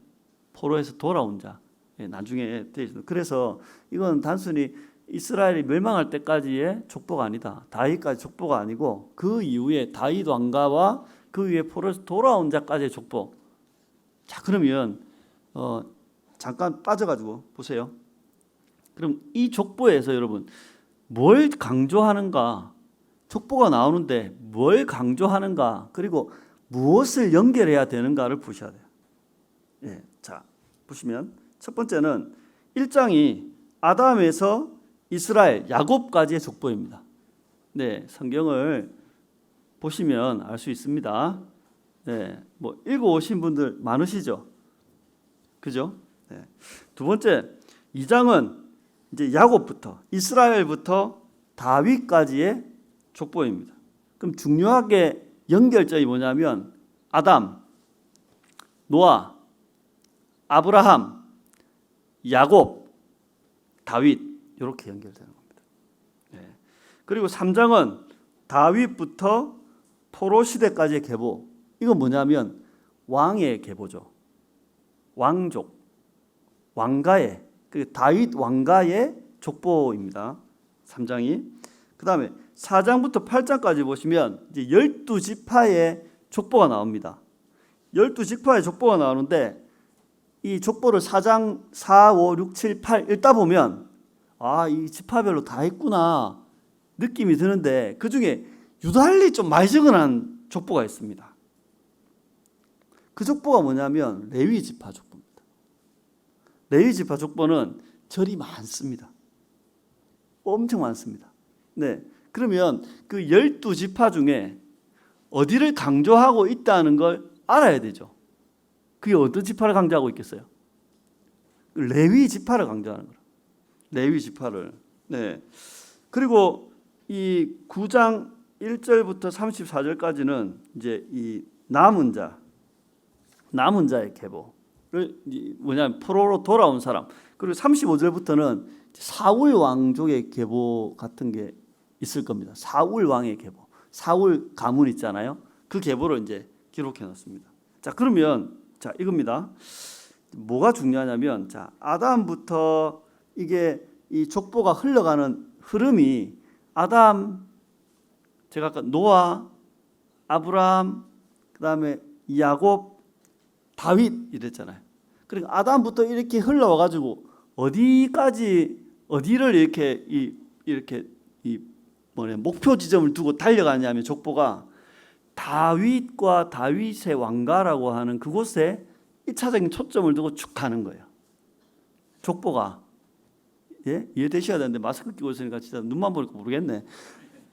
포로에서 돌아온 자. 나중에 되어 있습니다. 그래서 이건 단순히 이스라엘이 멸망할 때까지의 족보가 아니다. 다윗까지 족보가 아니고 그 이후에 다윗 왕가와 그 위에 포로에서 돌아온 자까지의 족보. 자, 그러면 잠깐 빠져가지고 보세요. 그럼 이 족보에서 여러분 뭘 강조하는가? 족보가 나오는데 뭘 강조하는가? 그리고 무엇을 연결해야 되는가를 보셔야 돼요. 자, 보시면 첫 번째는 1장이 아담에서 이스라엘, 야곱까지의 족보입니다. 네, 성경을 보시면 알 수 있습니다. 네, 뭐 읽어오신 분들 많으시죠? 그죠? 네. 두 번째, 2장은 이제 야곱부터 이스라엘부터 다윗까지의 족보입니다. 그럼 중요하게 연결점이 뭐냐면 아담, 노아, 아브라함, 야곱, 다윗, 이렇게 연결되는 겁니다. 네. 그리고 3장은 다윗부터 포로 시대까지의 계보. 이건 뭐냐면 왕의 계보죠. 왕족, 왕가의, 그 다윗 왕가의 족보입니다. 3장이. 그 다음에 4장부터 8장까지 보시면 이제 12지파의 족보가 나옵니다. 12지파의 족보가 나오는데 이 족보를 4장 4, 5, 6, 7, 8 읽다 보면 이 지파별로 다 있구나 느낌이 드는데 그중에 유달리 좀 많이 적어놓은 족보가 있습니다. 그 족보가 뭐냐면 레위 지파 족보입니다. 레위 지파 족보는 절이 많습니다. 엄청 많습니다. 네, 그러면 그 12지파 중에 어디를 강조하고 있다는 걸 알아야 되죠. 그게 어떤 지파를 강조하고 있겠어요? 레위 지파를 강조하는 거예요. 레위 지파를. 네. 그리고 이 9장 1절부터 34절까지는 이제 이 남은 자의 계보를 뭐냐면 포로로 돌아온 사람. 그리고 35절부터는 사울 왕족의 계보 같은 게 있을 겁니다. 사울 왕의 계보. 사울 가문 있잖아요. 그 계보를 이제 기록해 놨습니다. 자, 그러면 이겁니다. 뭐가 중요하냐면 아담부터 이게 이 족보가 흘러가는 흐름이 아담, 제가 아까 노아, 아브라함, 그다음에 야곱, 다윗 이랬잖아요. 그러니까 아담부터 이렇게 흘러와 가지고 어디를 이렇게 목표 지점을 두고 달려가냐면 족보가 다윗과 다윗의 왕가라고 하는 그곳에 1차적인 초점을 두고 쭉 가는 거예요. 족보가. 예? 이해되셔야 되는데 마스크 끼고 있으니까 진짜 눈만 보니까 모르겠네.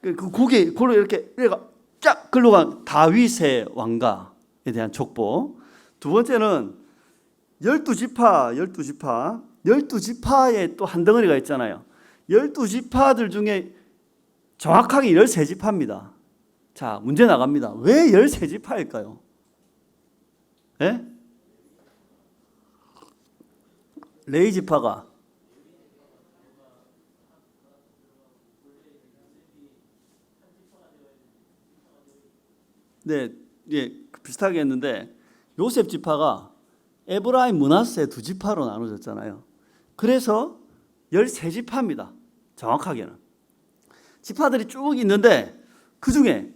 그걸 이렇게 쫙 글러간 다윗의 왕가에 대한 족보. 두 번째는 12지파에 또 한 덩어리가 있잖아요. 12지파들 중에 정확하게 13지파입니다. 자, 문제 나갑니다. 왜 13지파일까요? 예? 레위 지파가 네, 예, 비슷하게 했는데 요셉 지파가 에브라임, 므낫세 두 지파로 나눠졌잖아요. 그래서 13지파입니다. 정확하게는. 지파들이 쭉 있는데 그 중에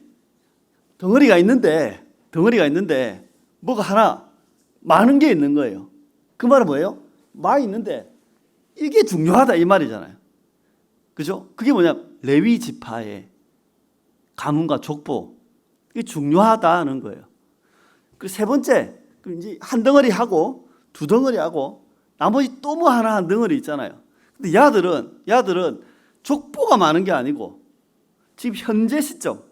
덩어리가 있는데 뭐가 하나 많은 게 있는 거예요. 그 말은 뭐예요? 많이 있는데 이게 중요하다 이 말이잖아요. 그죠? 그게 뭐냐? 레위 지파의 가문과 족보. 이게 중요하다는 거예요. 그 세 번째, 이제 한 덩어리 하고 두 덩어리 하고 나머지 또 뭐 하나 한 덩어리 있잖아요. 근데 야들은 족보가 많은 게 아니고 지금 현재 시점,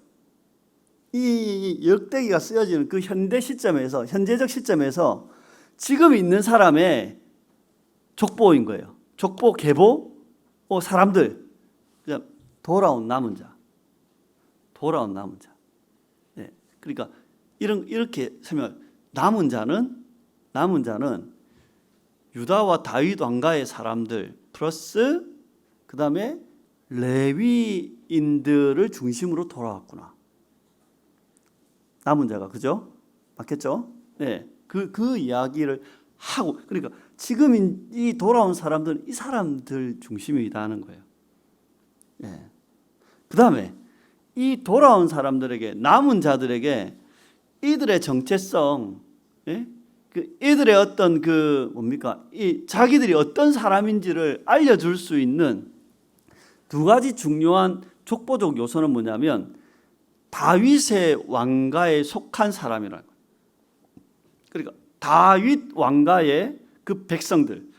이 역대기가 쓰여지는 그 현재적 시점에서 지금 있는 사람의 족보인 거예요. 족보 계보, 사람들, 그냥 돌아온 남은 자. 네. 그러니까 이렇게 설명. 남은 자는 유다와 다윗 왕가의 사람들 플러스 그 다음에 레위인들을 중심으로 돌아왔구나. 남은 자가, 그죠? 맞겠죠? 네. 그 이야기를 하고, 그러니까 지금 이 돌아온 사람들은 이 사람들 중심이다 하는 거예요. 네. 그 다음에 이 돌아온 사람들에게, 남은 자들에게 이들의 정체성, 예? 이들의 어떤 자기들이 어떤 사람인지를 알려줄 수 있는 두 가지 중요한 족보적 요소는 뭐냐면 다윗의 왕가에 속한 사람이라는 거예요. 그러니까 다윗 왕가의 그 백성들,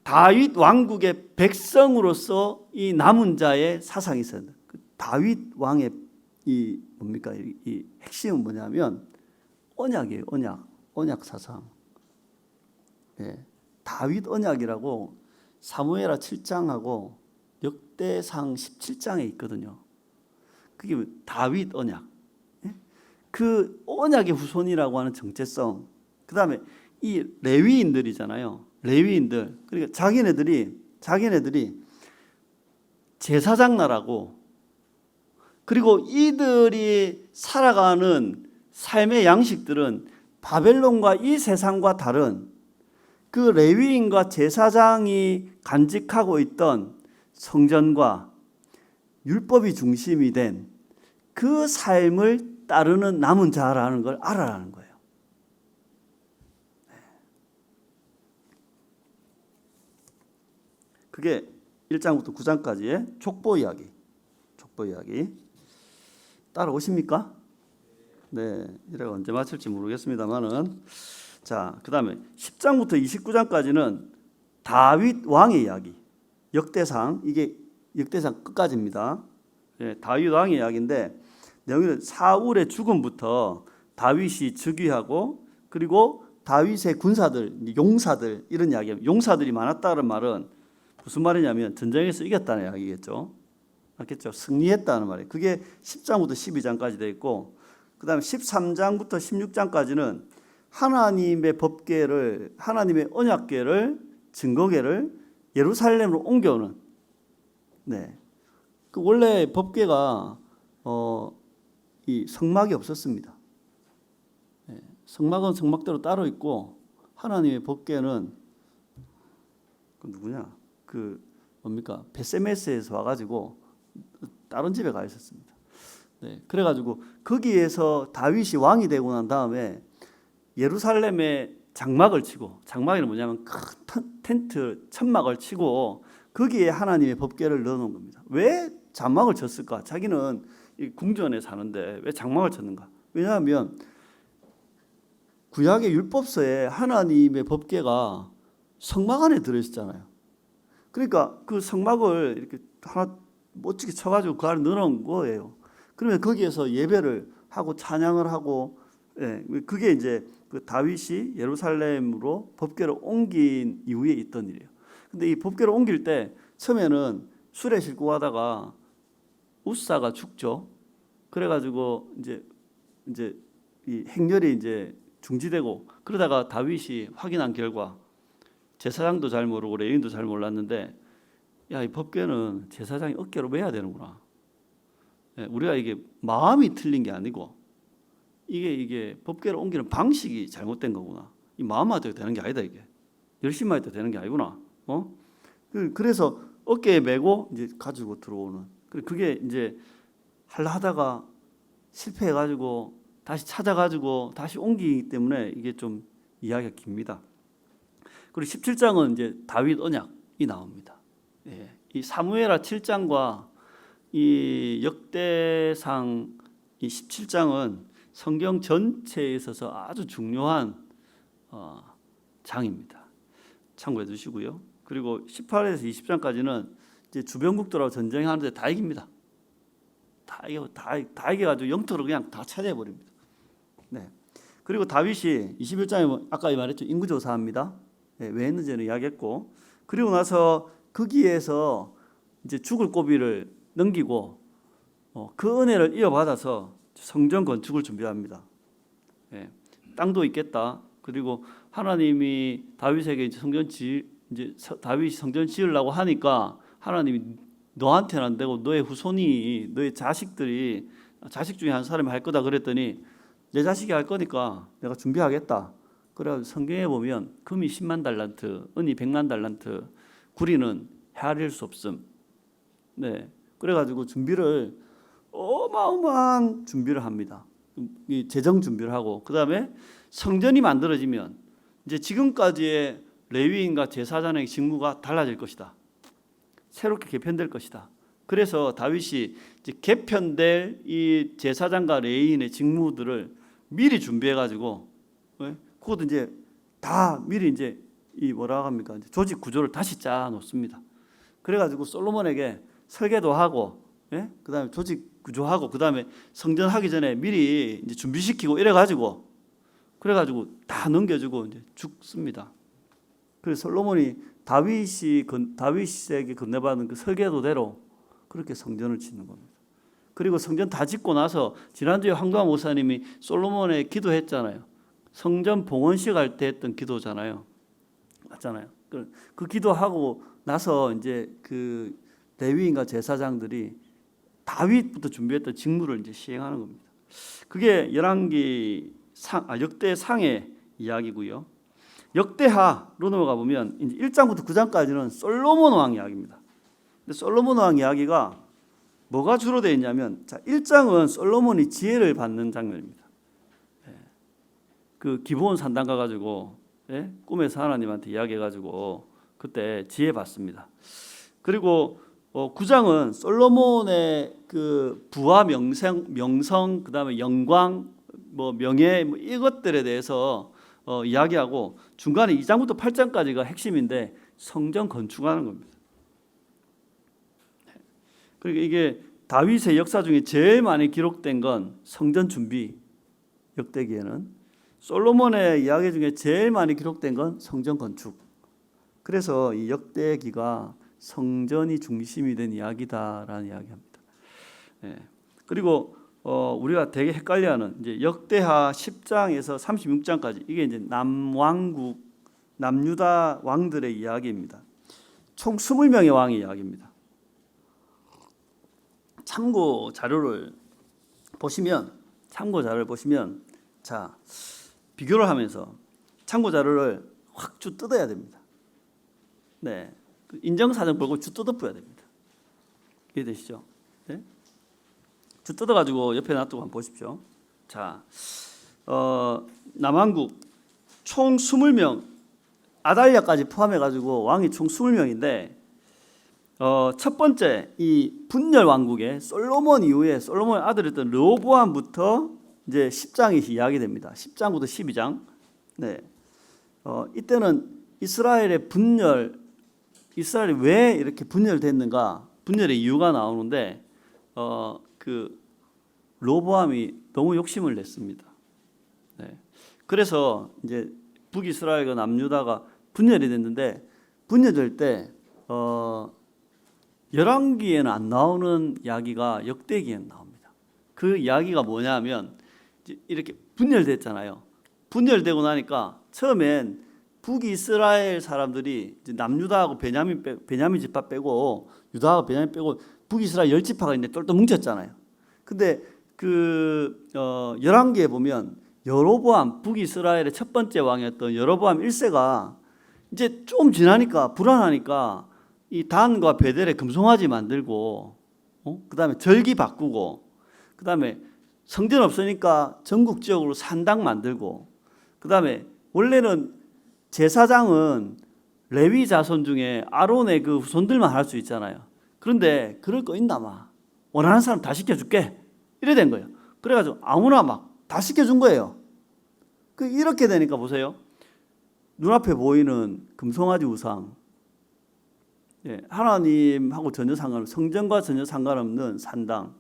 다윗 왕국의 백성으로서 이 남은 자의 사상이 있어요. 다윗 왕의 이 핵심은 뭐냐면 언약이에요. 언약 사상. 예, 다윗 언약이라고 사무엘하 7장하고 역대상 17장에 있거든요. 그게 다윗 언약. 예? 그 언약의 후손이라고 하는 정체성. 그 다음에 이 레위인들이잖아요. 레위인들. 그러니까 자기네들이 제사장 나라고, 그리고 이들이 살아가는 삶의 양식들은 바벨론과 이 세상과 다른 그 레위인과 제사장이 간직하고 있던 성전과 율법이 중심이 된 그 삶을 따르는 남은 자라는 걸 알아라는 거예요. 그게 1장부터 9장까지의 족보 이야기. 족보 이야기. 따라오십니까? 네, 이래가 언제 마칠지 모르겠습니다만은, 자, 그다음에 10장부터 29장까지는 다윗 왕의 이야기. 역대상, 이게 역대상 끝까지입니다. 네, 다윗 왕의 이야기인데 내용은 사울의 죽음부터 다윗이 즉위하고, 그리고 다윗의 군사들, 용사들, 이런 이야기입니다. 용사들이 많았다는 말은 무슨 말이냐면 전쟁에서 이겼다는 이야기겠죠. 맞겠죠? 승리했다는 말이에요. 그게 10장부터 12장까지 되어 있고, 그 다음에 13장부터 16장까지는 하나님의 법궤를, 하나님의 언약궤를, 증거궤를 예루살렘으로 옮겨오는, 네, 그 원래 법궤가 이 성막이 없었습니다. 네, 성막은 성막대로 따로 있고, 하나님의 법궤는 그 누구냐? 그 뭡니까? 베세메스에서 와가지고 다른 집에 가 있었습니다. 네, 그래가지고 거기에서 다윗이 왕이 되고 난 다음에 예루살렘에 장막을 치고, 장막이 뭐냐면 큰 텐트 천막을 치고 거기에 하나님의 법궤를 넣어놓은 겁니다. 왜 장막을 쳤을까? 자기는 이 궁전에 사는데 왜 장막을 쳤는가? 왜냐하면 구약의 율법서에 하나님의 법궤가 성막 안에 들어있었잖아요. 그러니까 그 성막을 이렇게 하나 멋지게 쳐가지고 그 안에 넣어놓은 거예요. 그러면 거기에서 예배를 하고 찬양을 하고, 예, 그게 이제 그 다윗이 예루살렘으로 법궤를 옮긴 이후에 있던 일이에요. 근데 이 법궤를 옮길 때 처음에는 수레 싣고 가다가 우사가 죽죠. 그래가지고 이제 이 행렬이 이제 중지되고, 그러다가 다윗이 확인한 결과 제사장도 잘 모르고 레위인도 잘 몰랐는데, 야, 이 법궤는 제사장이 어깨로 메야 되는구나. 예, 우리가 이게 마음이 틀린 게 아니고 이게 법궤를 옮기는 방식이 잘못된 거구나. 이 마음만 해도 되는 게 아니다. 이게 열심만 해도 되는 게 아니구나. 그래서 어깨에 메고 이제 가지고 들어오는. 그게 이제 하다가 실패해가지고 다시 찾아가지고 다시 옮기기 때문에 이게 좀 이야기가 깁니다. 그리고 17장은 이제 다윗 언약이 나옵니다. 예, 이 사무엘하 7장과 이 역대상 이 17장은 성경 전체에 있어서 아주 중요한 장입니다. 참고해 주시고요. 그리고 18에서 20장까지는 이제 주변국들하고 전쟁하는데 다 이깁니다. 다 이겨가지고 영토를 그냥 다 차지해 버립니다. 네. 그리고 다윗이 21장에 아까 말했죠, 인구조사합니다. 네, 왜 했는지는 이야기했고, 그리고 나서 거기에서 이제 죽을 고비를 넘기고 그 은혜를 이어받아서 성전 건축을 준비합니다. 예, 땅도 있겠다. 그리고 하나님이 다윗에게 다윗이 성전 지으려고 하니까 하나님이 너한테는 안 되고 너의 후손이, 너의 자식들이, 자식 중에 한 사람이 할 거다 그랬더니 내 자식이 할 거니까 내가 준비하겠다. 그래서 성경에 보면 금이 10만 달란트, 은이 100만 달란트, 구리는 헤아릴 수 없음. 네, 그래가지고 준비를 어마어마한 준비를 합니다. 이 재정 준비를 하고, 그 다음에 성전이 만들어지면 이제 지금까지의 레위인과 제사장의 직무가 달라질 것이다. 새롭게 개편될 것이다. 그래서 다윗이 이제 개편될 이 제사장과 레위인의 직무들을 미리 준비해가지고, 그것도 이제 다 미리 이제 이 뭐라고 합니까? 이제 조직 구조를 다시 짜 놓습니다. 그래가지고 솔로몬에게 설계도 하고, 예? 그다음에 조직 구조하고, 그다음에 성전 하기 전에 미리 이제 준비시키고 이래가지고, 그래가지고 다 넘겨주고 이제 죽습니다. 그래서 솔로몬이 다윗에게 건네받은 그 설계도대로 그렇게 성전을 짓는 겁니다. 그리고 성전 다 짓고 나서 지난주에 황도환 목사님이 솔로몬에 기도했잖아요. 성전 봉헌식 할 때 했던 기도잖아요. 맞잖아요. 그 기도하고 나서 이제 그 레위인과 제사장들이 다윗부터 준비했던 직무를 이제 시행하는 겁니다. 그게 역대상의 이야기고요. 역대하로 넘어가 보면 이제 1장부터 9장까지는 솔로몬 왕 이야기입니다. 근데 솔로몬 왕 이야기가 뭐가 주로 되어 있냐면, 자, 1장은 솔로몬이 지혜를 받는 장면입니다. 그 기브온 산당 가가지고 꿈에서 하나님한테 이야기해가지고 그때 지혜 받습니다. 그리고 9장은 솔로몬의 그 부와 명성, 그다음에 영광, 뭐 명예, 뭐 이것들에 대해서 이야기하고, 중간에 2장부터 8장까지가 핵심인데 성전 건축하는 겁니다. 그러니까 이게 다윗의 역사 중에 제일 많이 기록된 건 성전 준비, 역대기에는 솔로몬의 이야기 중에 제일 많이 기록된 건 성전 건축. 그래서 이 역대기가 성전이 중심이 된 이야기다라는 이야기합니다. 그리고 우리가 되게 헷갈려하는 이제 역대하 10장에서 36장까지, 이게 이제 남왕국, 남유다 왕들의 이야기입니다. 총 20명의 왕의 이야기입니다. 참고 자료를 보시면, 자, 비교를 하면서 참고 자료를 확 쭉 뜯어야 됩니다. 네, 인정사정 보고 쭉 뜯어뿌려야 됩니다. 이해되시죠? 네? 쭉 뜯어가지고 옆에 놔두고 한번 보십시오. 자, 남왕국 총 20명, 아달랴까지 포함해가지고 왕이 총 20명인데, 첫 번째 이 분열 왕국의 솔로몬 이후에 솔로몬의 아들이었던 르호보암부터 이제 10장이 이야기됩니다. 10장부터 12장. 네. 이때는 이스라엘의 분열, 이스라엘이 왜 이렇게 분열됐는가, 분열의 이유가 나오는데, 그 르호보암이 너무 욕심을 냈습니다. 네. 그래서 이제 북이스라엘과 남유다가 분열이 됐는데, 분열될 때 열왕기에는 안 나오는 이야기가 역대기에는 나옵니다. 그 이야기가 뭐냐면, 이렇게 분열됐잖아요. 분열되고 나니까 처음엔 북이스라엘 사람들이 이제 남유다하고 베냐민 지파 빼고, 유다하고 베냐민 빼고 북이스라엘 10지파가 이제 똘똘 뭉쳤잖아요. 근데 그 열왕기에 보면 여로보암, 북이스라엘의 첫 번째 왕이었던 여로보암 1세가 이제 좀 지나니까 불안하니까 이 단과 베델에 금송아지 만들고, 그다음에 절기 바꾸고, 그다음에 성전 없으니까 전국 지역으로 산당 만들고, 그다음에 원래는 제사장은 레위 자손 중에 아론의 그 후손들만 할 수 있잖아요. 그런데 그럴 거 있나 마, 원하는 사람 다 시켜줄게, 이래 된 거예요. 그래가지고 아무나 막 다 시켜준 거예요. 이렇게 되니까 보세요. 눈앞에 보이는 금송아지 우상, 하나님하고 전혀 상관없는, 성전과 전혀 상관없는 산당,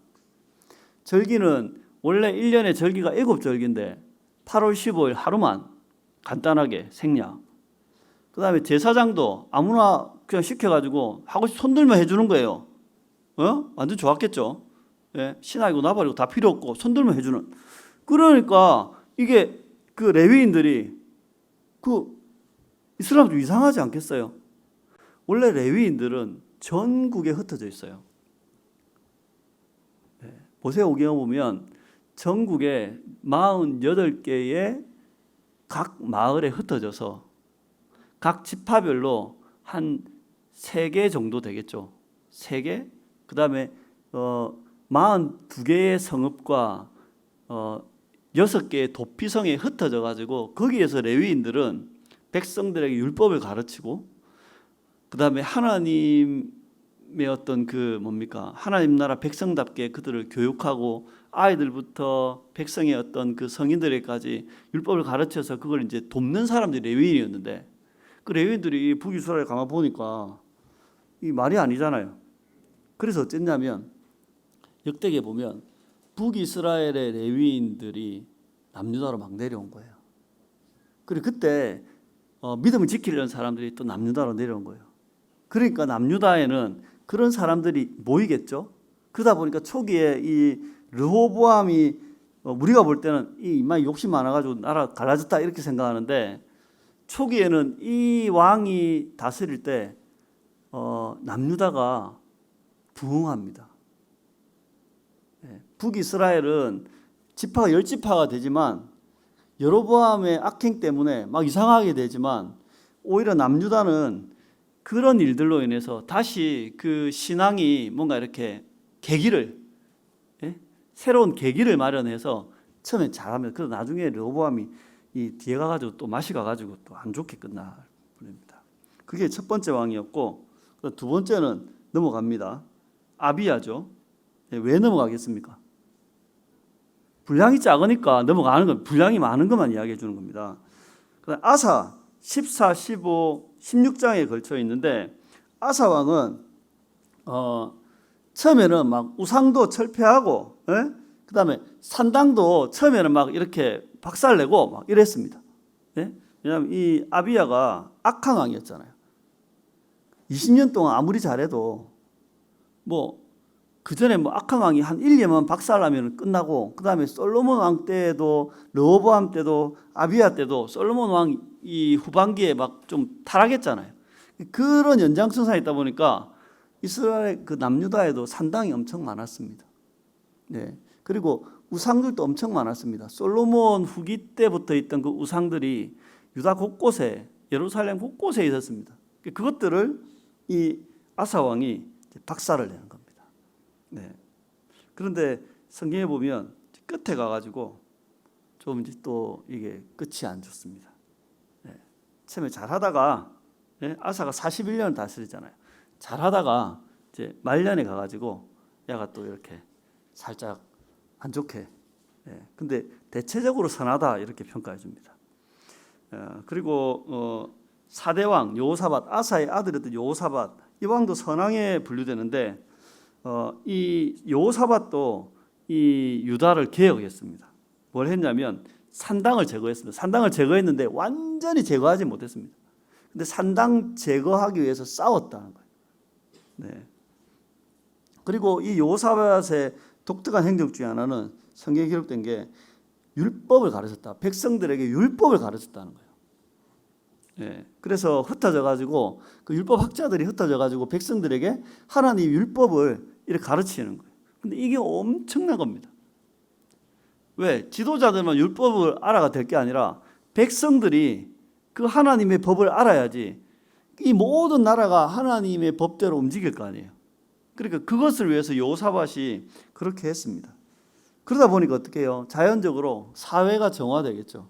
절기는 원래 1년에 절기가 7절기인데 8월 15일 하루만 간단하게 생략. 그 다음에 제사장도 아무나 그냥 시켜가지고 하고 손들면 해주는 거예요. 완전 좋았겠죠. 신하이고 나발이고 다 필요 없고 손들면 해주는. 그러니까 이게 그 레위인들이 이 사람 좀 이상하지 않겠어요? 원래 레위인들은 전국에 흩어져 있어요. 모세오경에 보면 전국에 48개의 각 마을에 흩어져서 각 지파별로 한 3개 정도 되겠죠. 3개? 그 다음에 42개의 성읍과 6개의 도피성에 흩어져 가지고, 거기에서 레위인들은 백성들에게 율법을 가르치고, 그 다음에 하나님의 어떤 하나님 나라 백성답게 그들을 교육하고, 아이들부터 백성의 어떤 그 성인들에게까지 율법을 가르쳐서 그걸 이제 돕는 사람들이 레위인이었는데, 그 레위인들이 북이스라엘 가만 보니까 이 말이 아니잖아요. 그래서 어쨌냐면 역대기에 보면 북이스라엘의 레위인들이 남유다로 막 내려온 거예요. 그리고 그때 믿음을 지키려는 사람들이 또 남유다로 내려온 거예요. 그러니까 남유다에는 그런 사람들이 모이겠죠. 그러다 보니까 초기에 이 르호보암이 우리가 볼 때는 이 인간이 욕심 많아가지고 나라 갈라졌다 이렇게 생각하는데, 초기에는 이 왕이 다스릴 때 남유다가 부흥합니다. 북이스라엘은 지파가 10지파가 되지만 여로보암의 악행 때문에 막 이상하게 되지만, 오히려 남유다는 그런 일들로 인해서 다시 그 신앙이 뭔가 이렇게 계기를, 예? 새로운 계기를 마련해서 처음에 잘하면 그 나중에 르호보암이 이 뒤에 가가지고 또 맛이 가가지고 또 안 좋게 끝날 뿐입니다. 그게 첫 번째 왕이었고, 두 번째는 넘어갑니다. 아비야죠. 예, 왜 넘어가겠습니까? 분량이 작으니까 넘어가는 건 분량이 많은 것만 이야기해 주는 겁니다. 아사 14, 15, 16장에 걸쳐 있는데 아사 왕은 처음에는 막 우상도 철폐하고, 예? 그다음에 산당도 처음에는 막 이렇게 박살내고 막 이랬습니다. 예? 왜냐하면 이 아비야가 악한 왕이었잖아요. 20년 동안 아무리 잘해도 뭐 그 전에 뭐 악한 왕이 한 1, 2년 박살나면 끝나고, 그 다음에 솔로몬 왕 때도 르호보암 때도 아비야 때도 솔로몬 왕 이 후반기에 막 좀 타락했잖아요. 그런 연장선상에 있다 보니까 이스라엘 그 남유다에도 산당이 엄청 많았습니다. 네. 그리고 우상들도 엄청 많았습니다. 솔로몬 후기 때부터 있던 그 우상들이 유다 곳곳에, 예루살렘 곳곳에 있었습니다. 그것들을 이 아사 왕이 박살을 내는 겁니다. 네. 그런데 성경에 보면 끝에 가가지고 좀 이제 또 이게 끝이 안 좋습니다. 네. 처음에 잘하다가, 네? 아사가 41년을 다스리잖아요. 잘하다가 이제 말년에 가가지고 야가 또 이렇게 살짝 안 좋게. 네. 근데 대체적으로 선하다 이렇게 평가해 줍니다. 그리고 4대 왕 여호사밧, 아사의 아들이었던 여호사밧, 이 왕도 선왕에 분류되는데 이 여호사밧도 이 유다를 개혁했습니다. 뭘 했냐면 산당을 제거했습니다. 산당을 제거했는데 완전히 제거하지 못했습니다. 근데 산당 제거하기 위해서 싸웠다는 거예요. 네. 그리고 이 여호사밧의 독특한 행적 중에 하나는 성경에 기록된 게 율법을 가르쳤다. 백성들에게 율법을 가르쳤다는 거예요. 네. 그래서 흩어져 가지고 그 율법 학자들이 흩어져 가지고 백성들에게 하나님 율법을 이렇게 가르치는 거예요. 근데 이게 엄청난 겁니다. 왜? 지도자들만 율법을 알아가 될 게 아니라 백성들이 그 하나님의 법을 알아야지 이 모든 나라가 하나님의 법대로 움직일 거 아니에요. 그러니까 그것을 위해서 여호사밧이 그렇게 했습니다. 그러다 보니까 어떻게 해요? 자연적으로 사회가 정화되겠죠.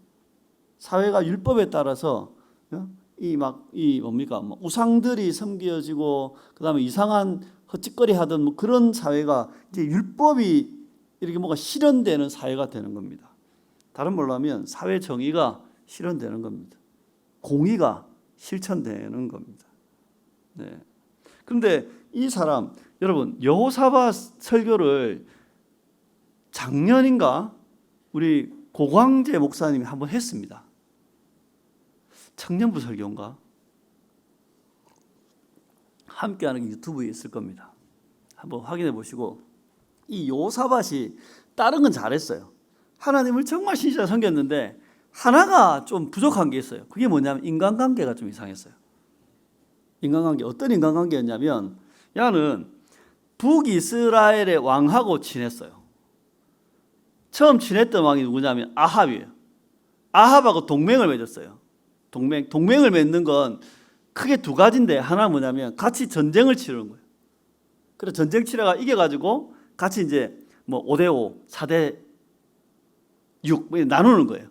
사회가 율법에 따라서 뭡니까? 우상들이 섬겨지고, 그 다음에 이상한 헛짓거리 하던 뭐 그런 사회가 이제 율법이 이렇게 뭐가 실현되는 사회가 되는 겁니다. 다른 말로 하면 사회 정의가 실현되는 겁니다. 공의가 실천되는 겁니다. 네. 그런데 이 사람, 여러분, 여호사밧 설교를 작년인가 우리 고광재 목사님이 한번 했습니다. 청년부 설교인가? 함께하는 게 유튜브에 있을 겁니다. 한번 확인해 보시고, 이 여호사밧이 다른 건 잘했어요. 하나님을 정말 신실하게 섬겼는데 하나가 좀 부족한 게 있어요. 그게 뭐냐면 인간관계가 좀 이상했어요. 인간관계, 어떤 인간관계였냐면 야는 북이스라엘의 왕하고 친했어요. 처음 친했던 왕이 누구냐면 아합이에요. 아합하고 동맹을 맺었어요. 동맹을 맺는 건 크게 두 가지인데, 하나는 뭐냐면 같이 전쟁을 치르는 거예요. 그래서 전쟁 치러가 이겨가지고 같이 이제 뭐 5대5, 4대6 나누는 거예요.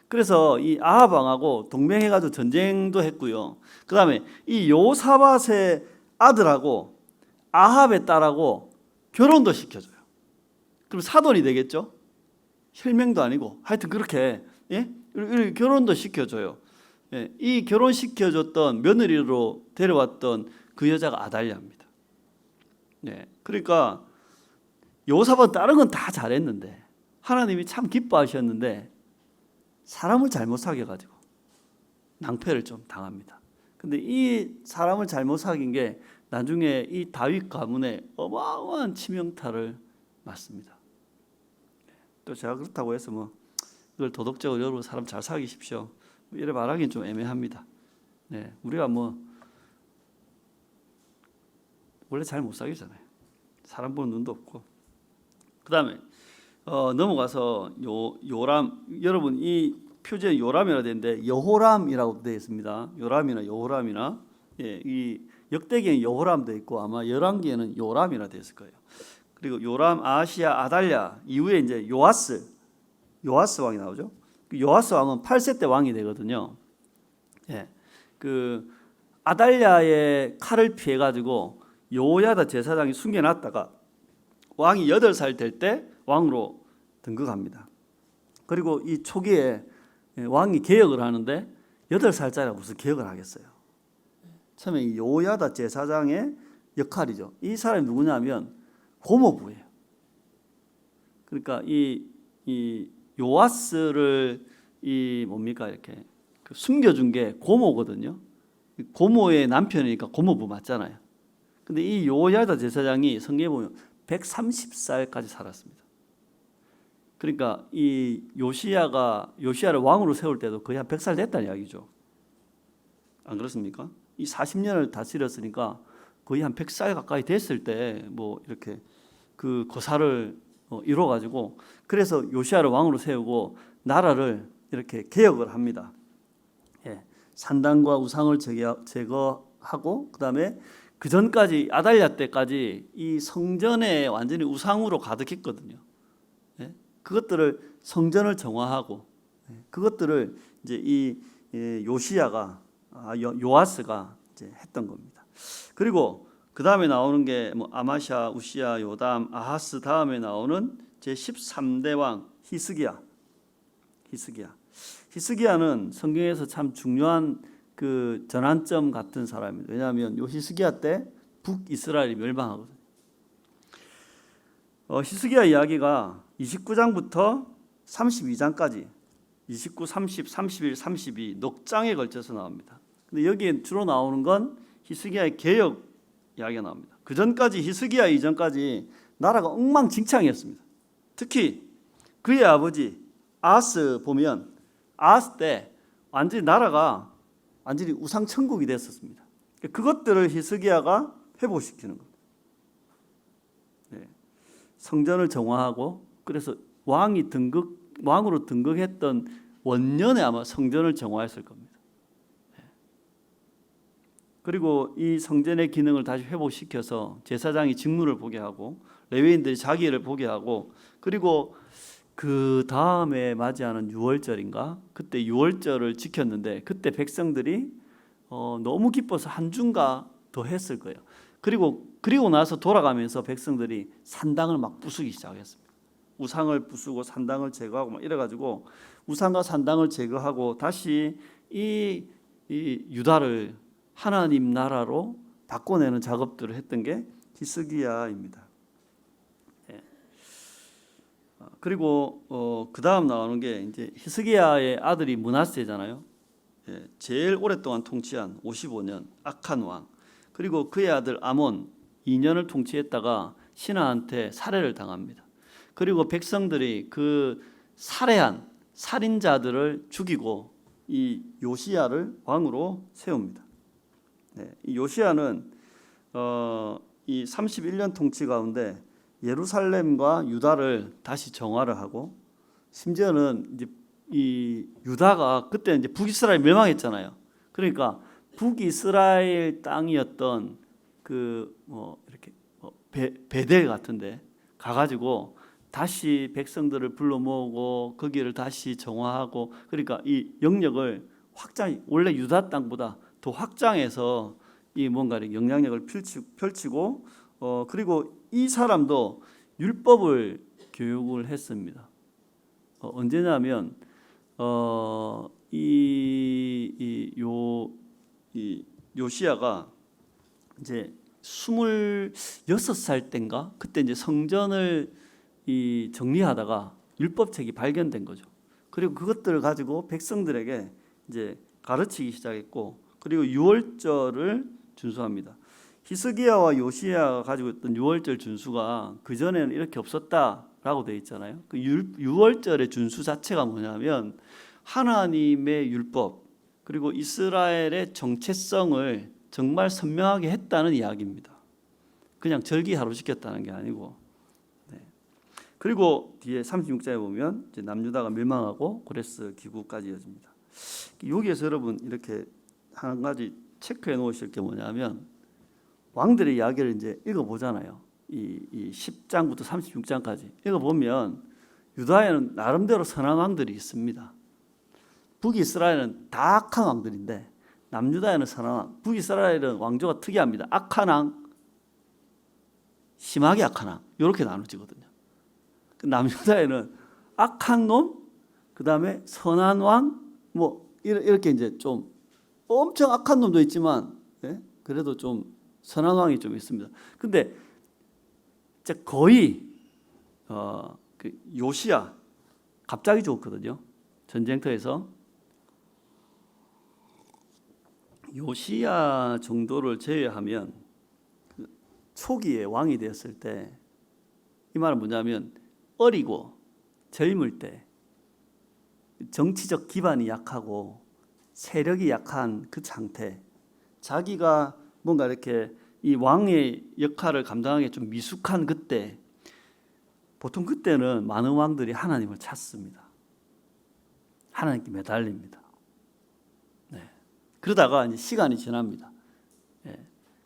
그래서 이 아합 왕하고 동맹해가지고 전쟁도 했고요. 그 다음에 이 여호사밧의 아들하고 아합의 딸하고 결혼도 시켜줘요. 그럼 사돈이 되겠죠? 혈맹도 아니고 하여튼 그렇게, 예? 결혼도 시켜줘요. 예, 이 결혼시켜줬던 며느리로 데려왔던 그 여자가 아달랴입니다. 예, 그러니까 여호사밧은 다른 건 다 잘했는데 하나님이 참 기뻐하셨는데 사람을 잘못 사귀어가지고 낭패를 좀 당합니다. 근데 이 사람을 잘못 사귄 게 나중에 이 다윗 가문에 어마어마한 치명타를 맞습니다. 또 제가 그렇다고 해서 뭐 이걸 도덕적으로 여러분 사람 잘 사귀십시오, 이래 말하기는 좀 애매합니다. 네, 우리가 뭐 원래 잘 못 사귀잖아요. 사람 보는 눈도 없고. 그 다음에 넘어가서 요람, 여러분 이 표지에 요람이라 되는데 여호람이라고 되어 있습니다. 요람이나 여호람이나, 예, 이 역대기에는 여호람 되어 있고 아마 열왕기에는 요람이라 되어 있을 거예요. 그리고 요람, 아하시아, 아달랴 이후에 이제 요아스 왕이 나오죠. 그 요아스 왕은 8세 때 왕이 되거든요. 예, 그 아달랴의 칼을 피해 가지고 요야다 제사장이 숨겨놨다가 왕이 8살 될 때 왕으로 등극합니다. 그리고 이 초기에 왕이 개혁을 하는데 8살짜리가 무슨 개혁을 하겠어요. 처음에 이 요야다 제사장의 역할이죠. 이 사람이 누구냐면 고모부예요. 그러니까 이 요아스를 뭡니까 이렇게 숨겨준 게 고모거든요. 고모의 남편이니까 고모부 맞잖아요. 근데 이 요야다 제사장이 성경에 보면 130살까지 살았습니다. 그러니까 이 요시야를 왕으로 세울 때도 거의 한 100살 됐다는 이야기죠. 안 그렇습니까? 이 40년을 다스렸으니까 거의 한 100살 가까이 됐을 때 뭐 이렇게 그 거사를 이뤄 가지고 그래서 요시야를 왕으로 세우고 나라를 이렇게 개혁을 합니다. 예. 산당과 우상을 제거하고 그다음에 그 전까지 아달랴 때까지 이 성전에 완전히 우상으로 가득했거든요. 예? 그것들을 성전을 정화하고 그것들을 이제 이 요아스가 이제 했던 겁니다. 그리고 그 다음에 나오는 게 뭐 아마샤, 우시야, 요담, 아하스 다음에 나오는 제 13대 왕 히스기야는 성경에서 참 중요한 그 전환점 같은 사람입니다. 왜냐하면 요 히스기야 때 북이스라엘이 멸망하거든요. 히스기야 이야기가 29장부터 32장까지 29, 30, 31, 32 녹장에 걸쳐서 나옵니다. 근데 여기에 주로 나오는 건 히스기야의 개혁 이야기가 나옵니다. 그 전까지 히스기야 이전까지 나라가 엉망진창이었습니다. 특히 그의 아버지 아하스 보면 아하스 때 완전히 나라가 완전히 우상 천국이 됐었습니다. 그것들을 히스기야가 회복시키는 겁니다. 네. 성전을 정화하고 그래서 왕으로 등극했던 원년에 아마 성전을 정화했을 겁니다. 네. 그리고 이 성전의 기능을 다시 회복시켜서 제사장이 직무를 보게 하고 레위인들이 자기 일을 보게 하고 그리고 그 다음에 맞이하는 유월절인가 그때 유월절을 지켰는데 그때 백성들이 너무 기뻐서 한 주인가 더 했을 거예요. 그리고 나서 돌아가면서 백성들이 산당을 막 부수기 시작했습니다. 우상을 부수고 산당을 제거하고 막 이래가지고 우상과 산당을 제거하고 다시 이 유다를 하나님 나라로 바꿔내는 작업들을 했던 게 히스기야입니다. 그리고 그 다음 나오는 게 이제 히스기야의 아들이 므낫세잖아요. 제일 오랫동안 통치한 55년 악한 왕. 그리고 그의 아들 아몬 2년을 통치했다가 신하한테 살해를 당합니다. 그리고 백성들이 그 살해한 살인자들을 죽이고 이 요시야를 왕으로 세웁니다. 이 요시야는 이 31년 통치 가운데 예루살렘과 유다를 다시 정화를 하고 심지어는 이제 이 유다가 그때 이제 북이스라엘 멸망했잖아요. 그러니까 북이스라엘 땅이었던 그 뭐 이렇게 베델 같은데 가가지고 다시 백성들을 불러 모으고 거기를 다시 정화하고 그러니까 이 영역을 원래 유다 땅보다 더 확장해서 이 뭔가 영향력을 펼치고 그리고 이 사람도 율법을 교육을 했습니다. 언제냐면 요시야가 이제 26살 때인가 그때 이제 성전을 정리하다가 율법책이 발견된 거죠. 그리고 그것들을 가지고 백성들에게 이제 가르치기 시작했고 그리고 유월절을 준수합니다. 히스기야와 요시야가 가지고 있던 유월절 준수가 그 전에는 이렇게 없었다라고 되어 있잖아요. 그 유월절의 준수 자체가 뭐냐면 하나님의 율법 그리고 이스라엘의 정체성을 정말 선명하게 했다는 이야기입니다. 그냥 절기하루 지켰다는 게 아니고. 그리고 뒤에 36장에 보면 이제 남유다가 멸망하고 고레스 기구까지 이어집니다. 여기에서 여러분 이렇게 한 가지 체크해 놓으실 게 뭐냐면 왕들의 이야기를 이제 읽어보잖아요. 이 10장부터 36장까지 이거 보면 유다에는 나름대로 선한 왕들이 있습니다. 북이스라엘은 다 악한 왕들인데 남유다에는 선한 왕. 북이스라엘은 왕조가 특이합니다. 악한 왕, 심하게 악한 왕 이렇게 나눠지거든요. 남유다에는 악한 놈, 그 다음에 선한 왕, 뭐 이렇게 이제 좀 엄청 악한 놈도 있지만 그래도 좀 선한 왕이 좀 있습니다. 근데 거의 그 요시야 갑자기 죽었거든요. 전쟁터에서. 요시야 정도를 제외하면 초기에 왕이 되었을 때 이 말은 뭐냐면 어리고 젊을 때 정치적 기반이 약하고 세력이 약한 그 상태, 자기가 뭔가 이렇게 이 왕의 역할을 감당하기 좀 미숙한 그때, 보통 그때는 많은 왕들이 하나님을 찾습니다. 하나님께 매달립니다. 그러다가 이제 시간이 지납니다.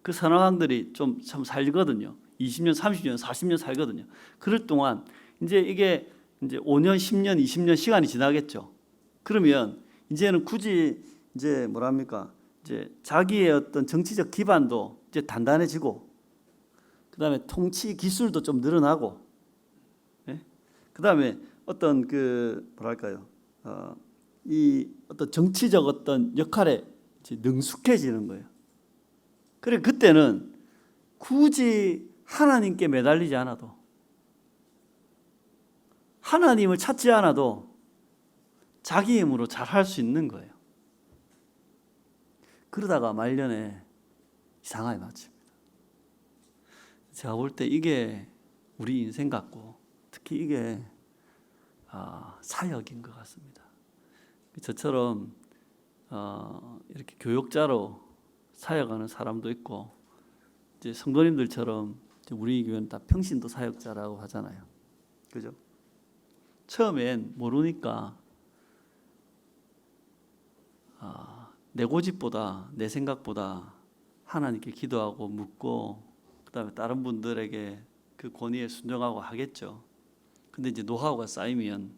그 선한 왕들이 좀 참 살거든요. 20년, 30년, 40년 살거든요. 그럴 동안 이제 이게 이제 5년, 10년, 20년 시간이 지나겠죠. 그러면 이제는 굳이 이제 뭐랍니까? 이제 자기의 어떤 정치적 기반도 이제 단단해지고, 그다음에 통치 기술도 좀 늘어나고, 그다음에 어떤 그 뭐랄까요? 이 어떤 정치적 어떤 역할에 이제 능숙해지는 거예요. 그래 그때는 굳이 하나님께 매달리지 않아도, 하나님을 찾지 않아도 자기 힘으로 잘 할 수 있는 거예요. 그러다가 말년에 이상하게 마칩니다. 제가 볼 때 이게 우리 인생 같고 특히 이게 사역인 것 같습니다. 저처럼 이렇게 교역자로 사역하는 사람도 있고, 이제 성도님들처럼 우리 교회는 다 평신도 사역자라고 하잖아요. 그죠? 처음엔 모르니까 내 고집보다, 내 생각보다 하나님께 기도하고 묻고, 그다음에 다른 분들에게 그 권위에 순종하고 하겠죠. 근데 이제 노하우가 쌓이면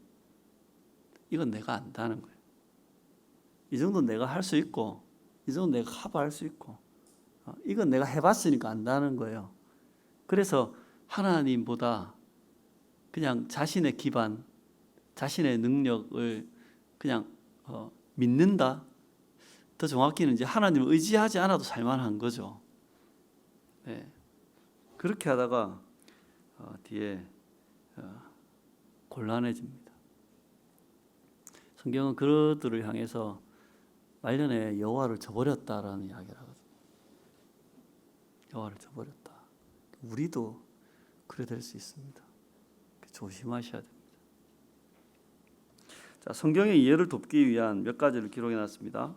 이건 내가 안다는 거예요. 이 정도는 내가 할 수 있고, 이 정도는 내가 커버할 수 있고, 이건 내가 해봤으니까 안다는 거예요. 그래서 하나님보다 그냥 자신의 기반, 자신의 능력을 그냥 믿는다. 더 정확히는 이제 하나님을 의지하지 않아도 살만한 거죠. 네. 그렇게 하다가 뒤에 곤란해집니다. 성경은 그들을 향해서 말년에 여호와를 저버렸다라는 이야기를 하거든요. 여호와를 저버렸다. 우리도 그래 될 수 있습니다. 조심하셔야 됩니다. 자, 성경의 이해를 돕기 위한 몇 가지를 기록해 놨습니다.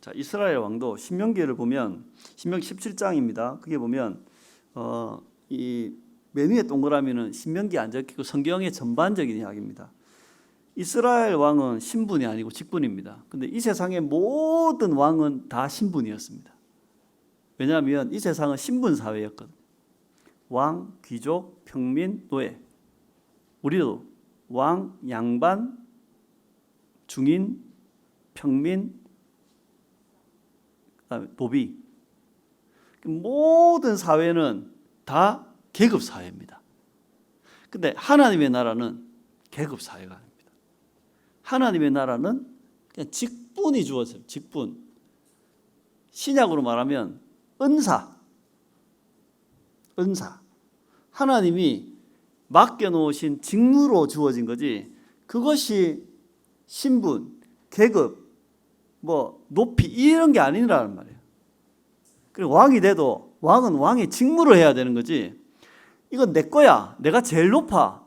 자, 이스라엘 왕도 신명기를 보면, 신명기 17장입니다. 그게 보면 이 맨 위에 동그라미는 신명기 안 적히고 성경의 전반적인 이야기입니다. 이스라엘 왕은 신분이 아니고 직분입니다. 근데 이 세상의 모든 왕은 다 신분이었습니다. 왜냐하면 이 세상은 신분 사회였거든요. 왕, 귀족, 평민, 노예. 우리도 왕, 양반, 중인, 평민, 그다음에 노비. 모든 사회는 다 계급 사회입니다. 근데 하나님의 나라는 계급 사회가 아닙니다. 하나님의 나라는 그냥 직분이 주어져요. 직분. 신약으로 말하면 은사. 하나님이 맡겨놓으신 직무로 주어진 거지, 그것이 신분, 계급, 뭐 높이 이런 게 아니라는 말이에요. 그리고 왕이 돼도 왕은 왕의 직무를 해야 되는 거지, 이건 내 거야, 내가 제일 높아,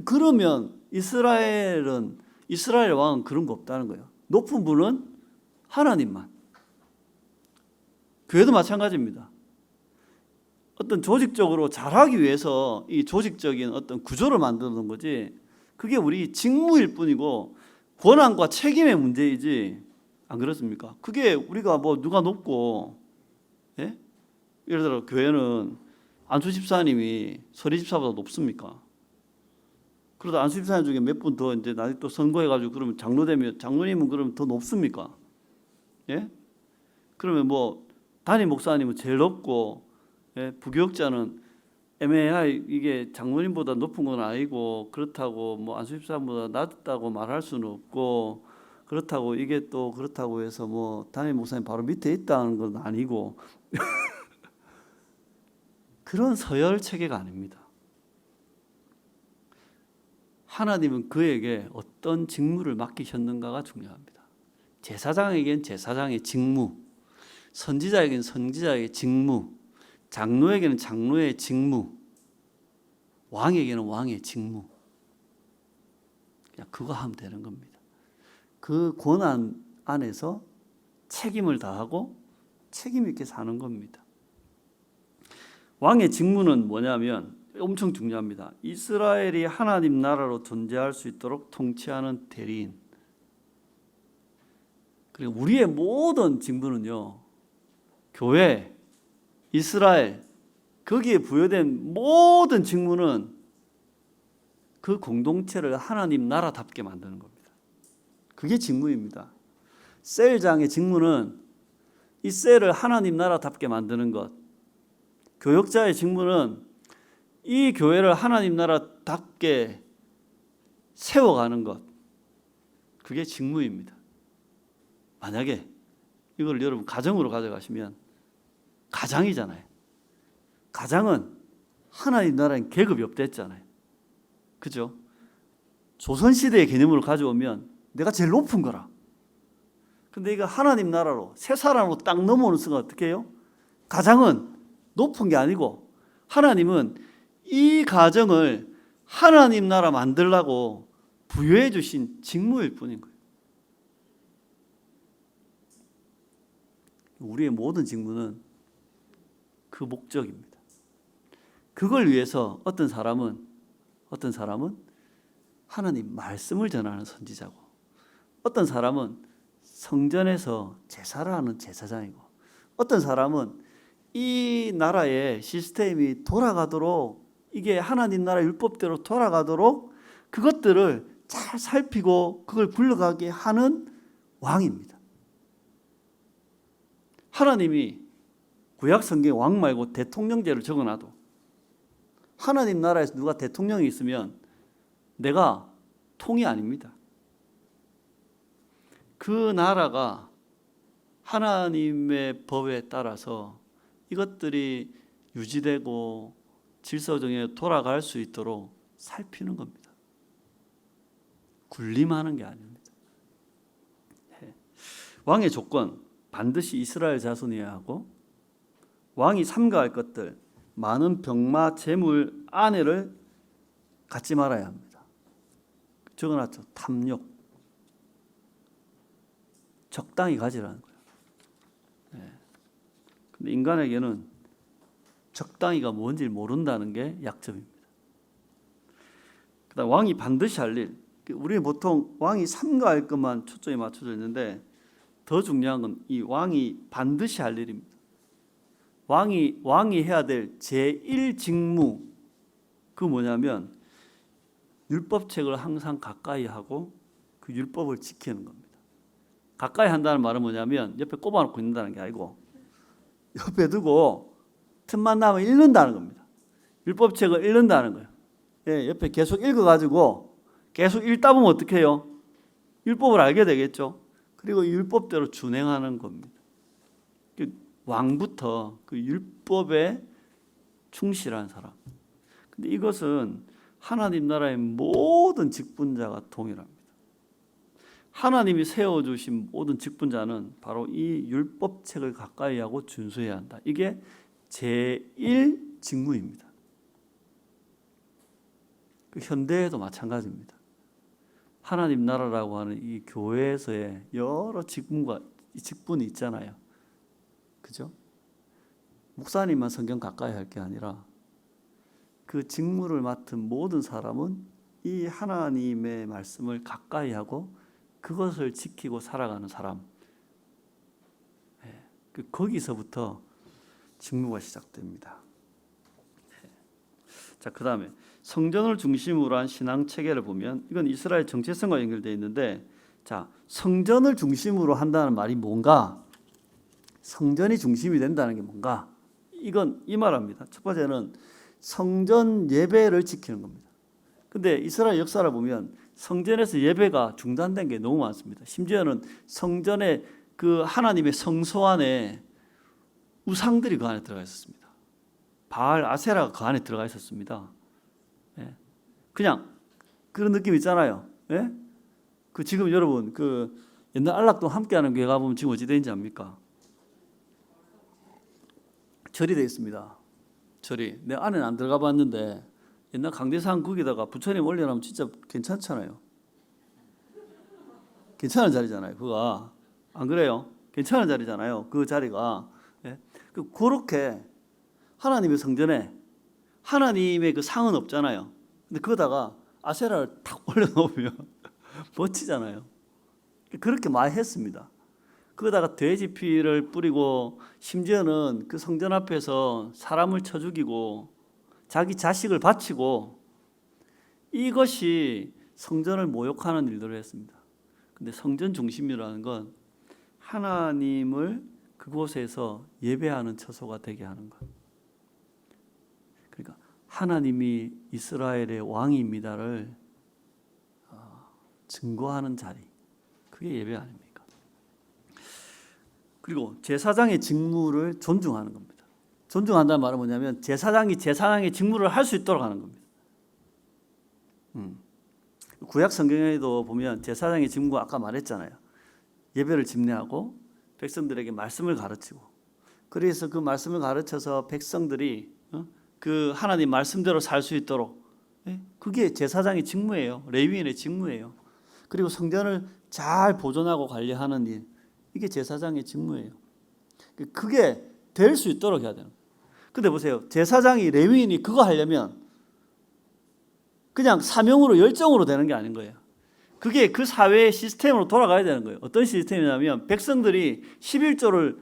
그러면 이스라엘 왕은 그런 거 없다는 거예요. 높은 분은 하나님만. 교회도 마찬가지입니다. 어떤 조직적으로 잘하기 위해서 이 조직적인 어떤 구조를 만드는 거지, 그게 우리 직무일 뿐이고 권한과 책임의 문제이지, 안 그렇습니까? 그게 우리가 뭐 누가 높고, 예? 예를 들어 교회는 안수 집사님이 서리 집사보다 높습니까? 그러다 안수 집사님 중에 몇 분 더 이제 나중에 또 선거해가지고 그러면 장로 되면 장로님은 그러면 더 높습니까? 예? 그러면 뭐 담임 목사님은 제일 높고, 예? 부교역자는 애매하게 이게 장로님보다 높은 건 아니고, 그렇다고 뭐 안수 집사님보다 낮다고 말할 수는 없고, 그렇다고 이게 또 그렇다고 해서 뭐 담임 목사님 바로 밑에 있다는 건 아니고 그런 서열 체계가 아닙니다. 하나님은 그에게 어떤 직무를 맡기셨는가가 중요합니다. 제사장에겐 제사장의 직무, 선지자에겐 선지자의 직무, 장로에게는 장로의 직무, 왕에게는 왕의 직무. 그냥 그거 하면 되는 겁니다. 그 권한 안에서 책임을 다하고 책임 있게 사는 겁니다. 왕의 직무는 뭐냐면 엄청 중요합니다. 이스라엘이 하나님 나라로 존재할 수 있도록 통치하는 대리인. 그리고 우리의 모든 직무는요, 교회, 이스라엘, 거기에 부여된 모든 직무는 그 공동체를 하나님 나라답게 만드는 겁니다. 그게 직무입니다. 셀장의 직무는 이 셀을 하나님 나라답게 만드는 것. 교역자의 직무는 이 교회를 하나님 나라답게 세워가는 것. 그게 직무입니다. 만약에 이걸 여러분 가정으로 가져가시면, 가장이잖아요. 가장은 하나님 나라엔 계급이 없댔잖아요. 그죠? 조선시대의 개념으로 가져오면 내가 제일 높은 거라. 근데 이거 하나님 나라로 새 사람으로 딱 넘어오는 순간 어떻게 해요? 가장은 높은 게 아니고 하나님은 이 가정을 하나님 나라 만들라고 부여해 주신 직무일 뿐인 거예요. 우리의 모든 직무는 그 목적입니다. 그걸 위해서 어떤 사람은 하나님 말씀을 전하는 선지자고, 어떤 사람은 성전에서 제사를 하는 제사장이고, 어떤 사람은 이 나라의 시스템이 돌아가도록, 이게 하나님 나라 율법대로 돌아가도록 그것들을 잘 살피고 그걸 굴러가게 하는 왕입니다. 하나님이 구약 성경에 왕 말고 대통령제를 적어놔도 하나님 나라에서 누가 대통령이 있으면 내가 통이 아닙니다. 그 나라가 하나님의 법에 따라서 이것들이 유지되고 질서정에 돌아갈 수 있도록 살피는 겁니다. 군림하는 게 아닙니다. 왕의 조건, 반드시 이스라엘 자손이어야 하고, 왕이 삼가할 것들, 많은 병마, 재물, 아내를 갖지 말아야 합니다. 적어놨죠. 탐욕. 적당히 가지라는 거예요. 근데 인간에게는 적당히가 뭔지 모른다는 게 약점입니다. 그다음 왕이 반드시 할 일. 우리 보통 왕이 삼가할 것만 초점이 맞춰져 있는데 더 중요한 건 이 왕이 반드시 할 일입니다. 왕이 해야 될 제1 직무, 그 뭐냐면 율법책을 항상 가까이 하고 그 율법을 지키는 겁니다. 가까이 한다는 말은 뭐냐면 옆에 꼽아놓고 있는다는 게 아니고 옆에 두고 틈만 나면 읽는다는 겁니다. 율법책을 읽는다는 거예요. 예, 옆에 계속 읽어가지고 계속 읽다 보면 어떻게 해요? 율법을 알게 되겠죠. 그리고 율법대로 준행하는 겁니다. 왕부터 그 율법에 충실한 사람. 근데 이것은 하나님 나라의 모든 직분자가 동일합니다. 하나님이 세워주신 모든 직분자는 바로 이 율법책을 가까이 하고 준수해야 한다. 이게 제1 직무입니다. 그 현대에도 마찬가지입니다. 하나님 나라라고 하는 이 교회에서의 여러 직분이 있잖아요. 그죠? 목사님만 성경 가까이 할 게 아니라 그 직무를 맡은 모든 사람은 이 하나님의 말씀을 가까이 하고 그것을 지키고 살아가는 사람. 거기서부터 직무가 시작됩니다. 자, 그다음에 성전을 중심으로 한 신앙 체계를 보면 이건 이스라엘 정체성과 연결되어 있는데, 자, 성전을 중심으로 한다는 말이 뭔가? 성전이 중심이 된다는 게 뭔가? 이건 이 말합니다. 첫 번째는 성전 예배를 지키는 겁니다. 근데 이스라엘 역사를 보면 성전에서 예배가 중단된 게 너무 많습니다. 심지어는 성전의 그 하나님의 성소 안에 우상들이 그 안에 들어가 있었습니다. 바알, 아세라가 그 안에 들어가 있었습니다. 예. 그냥 그런 느낌 있잖아요. 예? 그 지금 여러분 그 옛날 안락동 함께하는 교회 가보면 지금 어찌 되는지 압니까? 절이 되어 있습니다. 절이. 내 안에는 안 들어가 봤는데 옛날 강대상 거기다가 부처님 올려놓으면 진짜 괜찮잖아요. 괜찮은 자리잖아요. 그거 안 그래요? 괜찮은 자리잖아요. 그 자리가. 예? 그렇게 하나님의 성전에 하나님의 그 상은 없잖아요. 근데 거기다가 아세라를 탁 올려놓으면 멋지잖아요. 그렇게 많이 했습니다. 거기다가 돼지 피를 뿌리고 심지어는 그 성전 앞에서 사람을 쳐 죽이고 자기 자식을 바치고, 이것이 성전을 모욕하는 일들을 했습니다. 근데 성전 중심이라는 건 하나님을 그곳에서 예배하는 처소가 되게 하는 것. 그러니까 하나님이 이스라엘의 왕입니다를 증거하는 자리, 그게 예배 아닙니까? 그리고 제사장의 직무를 존중하는 겁니다. 존중한다는 말은 뭐냐면 제사장이 제사장의 직무를 할 수 있도록 하는 겁니다. 구약 성경에도 보면 제사장의 직무가 아까 말했잖아요. 예배를 집례하고 백성들에게 말씀을 가르치고, 그래서 그 말씀을 가르쳐서 백성들이 그 하나님 말씀대로 살 수 있도록, 그게 제사장의 직무예요. 레위인의 직무예요. 그리고 성전을 잘 보존하고 관리하는 일, 이게 제사장의 직무예요. 그게 될 수 있도록 해야 되는 거예요. 근데 보세요. 제사장이, 레위인이 그거 하려면 그냥 사명으로 열정으로 되는 게 아닌 거예요. 그게 그 사회의 시스템으로 돌아가야 되는 거예요. 어떤 시스템이냐면 백성들이 11조를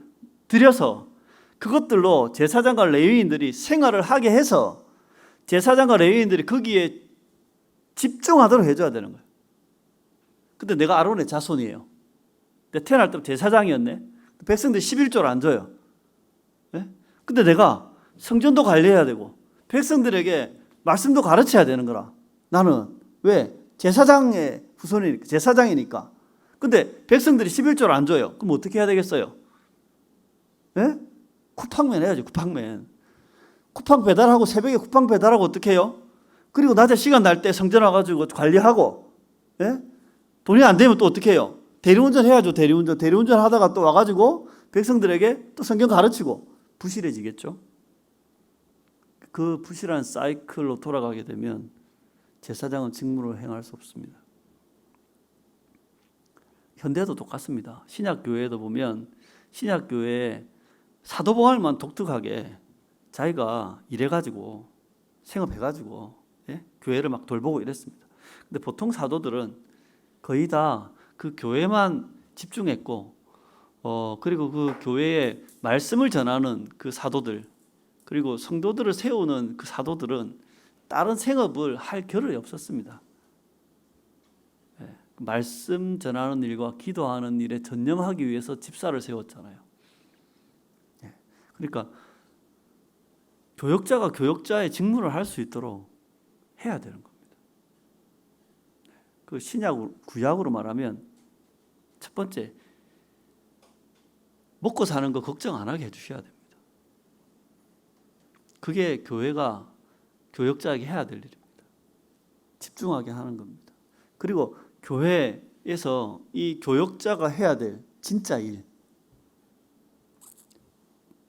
드려서 그것들로 제사장과 레위인들이 생활을 하게 해서 제사장과 레위인들이 거기에 집중하도록 해줘야 되는 거예요. 근데 내가 아론의 자손이에요. 내가 태어날 때 제사장이었네. 백성들이 11조를 안 줘요. 네? 근데 내가 성전도 관리해야 되고 백성들에게 말씀도 가르쳐야 되는 거라. 나는 왜? 제사장의 후손이니까, 제사장이니까. 근데 백성들이 11조를 안 줘요. 그럼 어떻게 해야 되겠어요? 네? 쿠팡맨 해야지, 쿠팡맨. 쿠팡 배달하고, 새벽에 쿠팡 배달하고 어떻게 해요? 그리고 낮에 시간 날 때 성전 와가지고 관리하고, 네? 돈이 안 되면 또 어떻게 해요? 대리운전 해야죠, 대리운전. 대리운전 하다가 또 와가지고 백성들에게 또 성경 가르치고. 부실해지겠죠? 그 부실한 사이클로 돌아가게 되면 제사장은 직무를 행할 수 없습니다. 현대도 똑같습니다. 신약교회에도 보면 신약교회에 사도바울만 독특하게 자기가 일해가지고 생업해가지고 교회를 막 돌보고 이랬습니다. 근데 보통 사도들은 거의 다 그 교회만 집중했고, 그리고 그 교회에 말씀을 전하는 그 사도들, 그리고 성도들을 세우는 그 사도들은 다른 생업을 할 겨를이 없었습니다. 말씀 전하는 일과 기도하는 일에 전념하기 위해서 집사를 세웠잖아요. 그러니까 교역자가 교역자의 직무를 할 수 있도록 해야 되는 겁니다. 그 신약, 구약으로 말하면 첫 번째, 먹고 사는 거 걱정 안 하게 해주셔야 됩니다. 그게 교회가 교역자에게 해야 될 일입니다. 집중하게 하는 겁니다. 그리고 교회에서 이 교역자가 해야 될 진짜 일,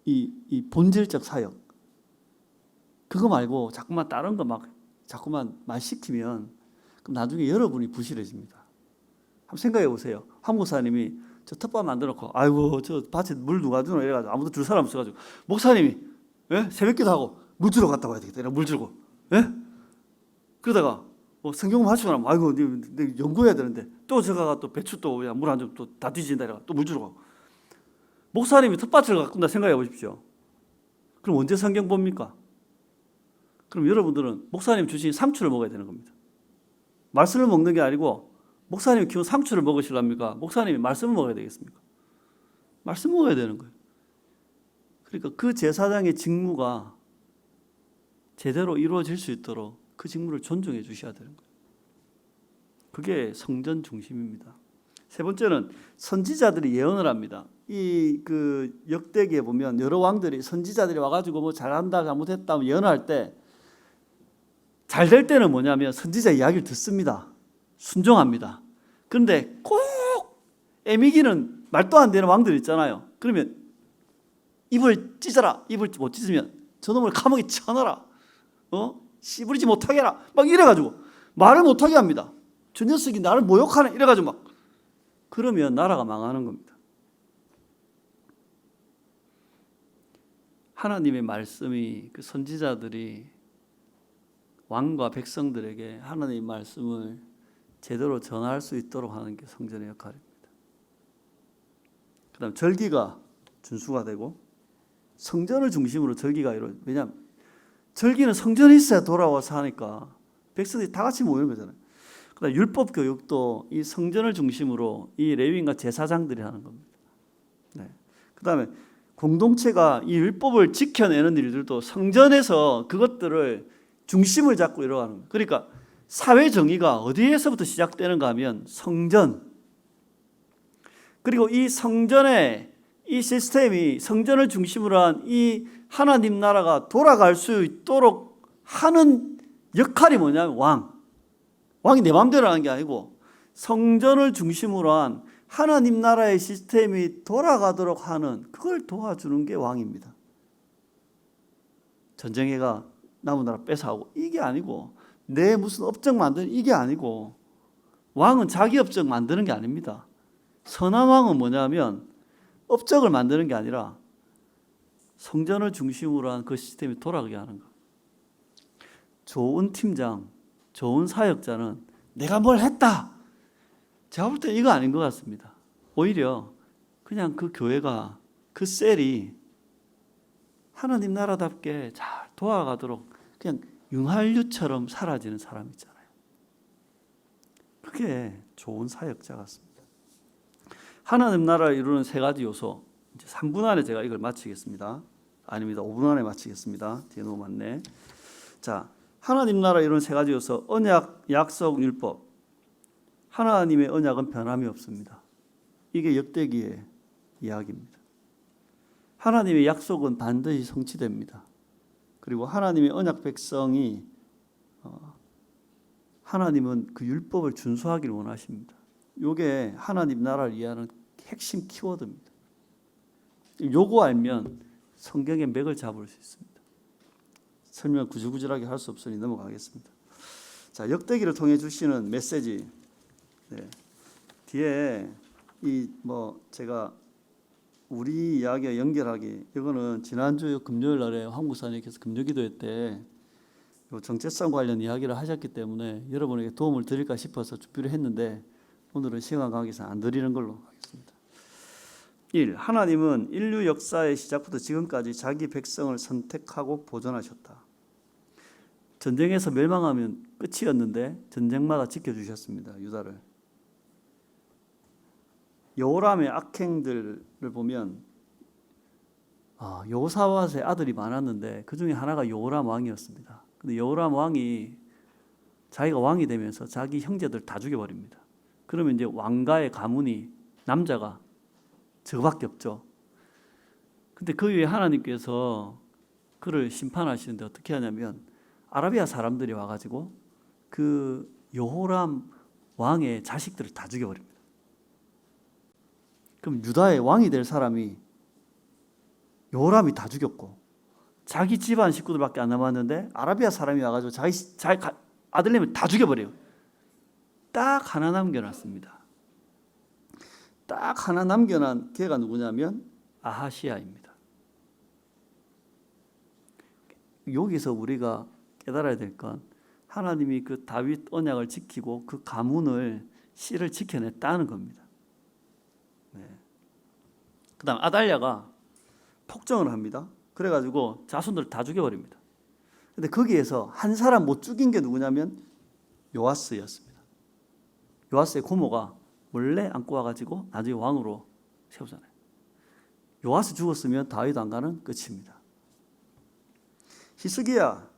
이 본질적 사역, 그거 말고 자꾸만 다른 거 막 자꾸만 말 시키면 그럼 나중에 여러분이 부실해집니다. 한번 생각해 보세요. 한 목사님이 저 텃밭 만들어 놓고, 아이고 저 밭에 물 누가 주노 이래가지고 아무도 줄 사람 없어가지고 목사님이 새벽기도 하고 물 주러 갔다 와야 되겠다. 물 주고, 그러다가 성경 마치고 나면 아이고 내 연구해야 되는데 또 제가 또 배추 또 물 안 주면 또 다 뒤진다 이래가 또 물 주러 가고. 목사님이 텃밭을 가꾼다 생각해 보십시오. 그럼 언제 성경 봅니까? 그럼 여러분들은 목사님 주신 상추를 먹어야 되는 겁니다. 말씀을 먹는 게 아니고 목사님이 키운 상추를 먹으시랍니까? 목사님이 말씀을 먹어야 되겠습니까? 말씀 먹어야 되는 거예요. 그러니까 그 제사장의 직무가 제대로 이루어질 수 있도록 그 직무를 존중해 주셔야 되는 거예요. 그게 성전 중심입니다. 세 번째는 선지자들이 예언을 합니다. 이 그 역대기에 보면 여러 왕들이 선지자들이 와가지고 뭐 잘한다 잘못했다 예언할 때 잘 될 때는 뭐냐면 선지자 이야기를 듣습니다. 순종합니다. 그런데 꼭 애미기는 말도 안 되는 왕들 있잖아요. 그러면 입을 찢어라. 입을 못 찢으면 저놈을 감옥에 쳐넣어라. 씨부리지 못하게 해라. 막 이래가지고 말을 못하게 합니다. 저 녀석이 나를 모욕하네. 이래가지고 막. 그러면 나라가 망하는 겁니다. 하나님의 말씀이 그 선지자들이 왕과 백성들에게 하나님의 말씀을 제대로 전할 수 있도록 하는 게 성전의 역할입니다. 그 다음 절기가 준수가 되고 성전을 중심으로 절기가 이루어져요. 왜냐하면 절기는 성전에 있어야 돌아와서 하니까 백성들이 다 같이 모이는 거잖아요. 그 다음 율법 교육도 이 성전을 중심으로 이 레위인과 제사장들이 하는 겁니다. 네. 그 다음에 공동체가 이 율법을 지켜내는 일들도 성전에서 그것들을 중심을 잡고 이루어가는 거예요. 그러니까 사회 정의가 어디에서부터 시작되는가 하면 성전. 그리고 이 성전의 이 시스템이 성전을 중심으로 한 이 하나님 나라가 돌아갈 수 있도록 하는 역할이 뭐냐면 왕이 내 마음대로 하는 게 아니고 성전을 중심으로 한 하나님 나라의 시스템이 돌아가도록 하는 그걸 도와주는 게 왕입니다. 전쟁해가 남은 나라 뺏어가고 이게 아니고 내 무슨 업적 만드는 이게 아니고 왕은 자기 업적 만드는 게 아닙니다. 선한 왕은 뭐냐면 업적을 만드는 게 아니라 성전을 중심으로 한 그 시스템이 돌아가게 하는 거. 좋은 팀장, 좋은 사역자는 내가 뭘 했다. 제가 볼 때 이거 아닌 것 같습니다. 오히려 그냥 그 교회가 그 셀이 하나님 나라답게 잘 도와가도록 그냥 융할류처럼 사라지는 사람 있잖아요. 그게 좋은 사역자 같습니다. 하나님 나라를 이루는 세 가지 요소. 이제 3분 안에 제가 이걸 마치겠습니다. 아닙니다. 5분 안에 마치겠습니다. 뒤에 너무 많네. 자, 하나님 나라를 이루는 세 가지 요소. 언약, 약속, 율법. 하나님의 언약은 변함이 없습니다. 이게 역대기의 이야기입니다. 하나님의 약속은 반드시 성취됩니다. 그리고 하나님의 언약 백성이 하나님은 그 율법을 준수하기를 원하십니다. 이게 하나님 나라를 이해하는 핵심 키워드입니다. 요거 알면 성경의 맥을 잡을 수 있습니다. 설명 구질구질하게 할 수 없으니 넘어가겠습니다. 자, 역대기를 통해 주시는 메시지. 네. 뒤에 제가 우리 이야기와 연결하기 이거는 지난주 금요일 날에 황 목사님께서 금요기도회 때 정체성 관련 이야기를 하셨기 때문에 여러분에게 도움을 드릴까 싶어서 준비를 했는데 오늘은 시간 관계상 안 드리는 걸로 하겠습니다. 1. 하나님은 인류 역사의 시작부터 지금까지 자기 백성을 선택하고 보존하셨다. 전쟁에서 멸망하면 끝이었는데 전쟁마다 지켜주셨습니다. 유다를. 여호람의 악행들을 보면 여호사밧의 아들이 많았는데 그 중에 하나가 여호람 왕이었습니다. 근데 여호람 왕이 자기가 왕이 되면서 자기 형제들 다 죽여버립니다. 그러면 이제 왕가의 가문이 남자가 저거밖에 없죠. 근데 그 위에 하나님께서 그를 심판하시는데 어떻게 하냐면 아라비아 사람들이 와가지고 그 여호람 왕의 자식들을 다 죽여버립니다. 그럼 유다의 왕이 될 사람이 여호람이 다 죽였고 자기 집안 식구들밖에 안 남았는데 아라비아 사람이 와가지고 자기 아들내미 다 죽여버려요. 딱 하나 남겨놨습니다. 딱 하나 남겨놓은 걔가 누구냐면 아하시아입니다. 여기서 우리가 깨달아야 될 건 하나님이 그 다윗 언약을 지키고 그 가문을 씨를 지켜냈다는 겁니다. 네. 그 다음 아달랴가 폭정을 합니다. 그래가지고 자손들 다 죽여버립니다. 근데 거기에서 한 사람 못 죽인 게 누구냐면 요아스였습니다. 요아스의 고모가 원래 안고 와가지고 나중에 왕으로 세우잖아요. 요아스 죽었으면 다윗 왕가는 끝입니다. 히스기야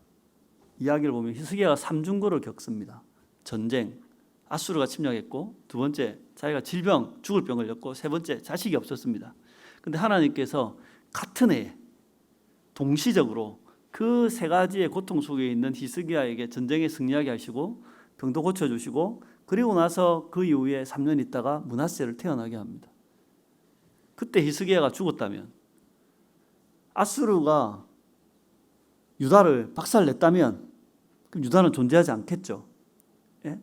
이야기를 보면 히스기야가 삼중고를 겪습니다. 전쟁, 아수르가 침략했고, 두 번째 자기가 질병, 죽을 병 걸렸고, 세 번째 자식이 없었습니다. 근데 하나님께서 같은 해에 동시적으로 그 세 가지의 고통 속에 있는 히스기야에게 전쟁에 승리하게 하시고 병도 고쳐주시고, 그리고 나서 그 이후에 3년 있다가 므낫세를 태어나게 합니다. 그때 히스기야가 죽었다면, 아수르가 유다를 박살냈다면 그럼 유다는 존재하지 않겠죠. 예?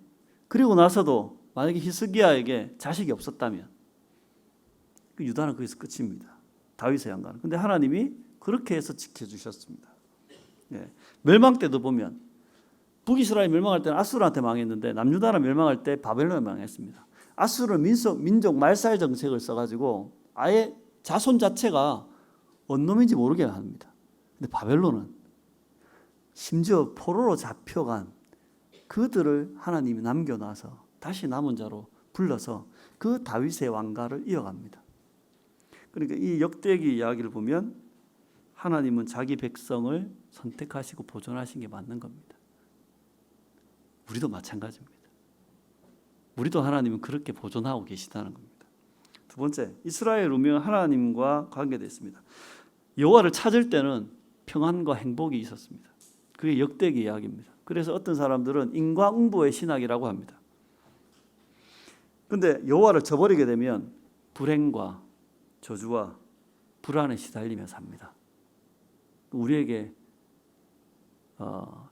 그리고 나서도 만약에 히스기야에게 자식이 없었다면 그 유다는 거기서 끝입니다. 다윗의 양가는. 근데 하나님이 그렇게 해서 지켜주셨습니다. 예. 멸망 때도 보면 북이스라엘 멸망할 때는 아수르한테 망했는데 남유다가 멸망할 때 바벨론에 망했습니다. 아수르는 민족 말살 정책을 써가지고 아예 자손 자체가 원놈인지 모르게 합니다. 근데 바벨론은 심지어 포로로 잡혀간 그들을 하나님이 남겨놔서 다시 남은 자로 불러서 그 다윗의 왕가를 이어갑니다. 그러니까 이 역대기 이야기를 보면 하나님은 자기 백성을 선택하시고 보존하신 게 맞는 겁니다. 우리도 마찬가지입니다. 우리도 하나님은 그렇게 보존하고 계시다는 겁니다. 두 번째, 이스라엘 우명 하나님과 관계됐습니다. 여호와를 찾을 때는 평안과 행복이 있었습니다. 그게 역대기 이야기입니다. 그래서 어떤 사람들은 인과응보의 신학이라고 합니다. 그런데 여호와를 저버리게 되면 불행과 저주와 불안에 시달리며 삽니다. 우리에게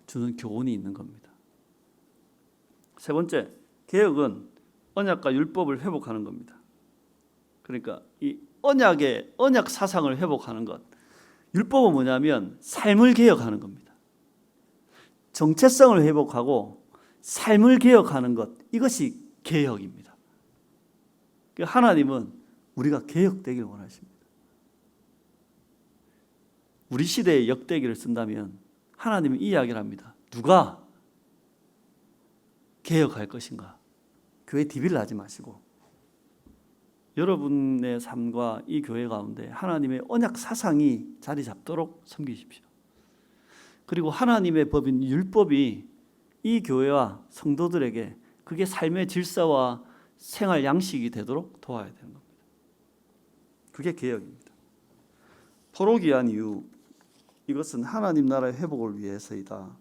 주는 교훈이 있는 겁니다. 세 번째, 개혁은 언약과 율법을 회복하는 겁니다. 그러니까 이 언약 사상을 회복하는 것. 율법은 뭐냐면 삶을 개혁하는 겁니다. 정체성을 회복하고 삶을 개혁하는 것, 이것이 개혁입니다. 하나님은 우리가 개혁되길 원하십니다. 우리 시대의 역대기를 쓴다면 하나님은 이 이야기를 합니다. 누가 개혁할 것인가? 교회 디비를 하지 마시고 여러분의 삶과 이 교회 가운데 하나님의 언약 사상이 자리 잡도록 섬기십시오. 그리고 하나님의 법인 율법이 이 교회와 성도들에게 그게 삶의 질서와 생활 양식이 되도록 도와야 되는 겁니다. 그게 개혁입니다. 포로기한 이유, 이것은 하나님 나라의 회복을 위해서이다.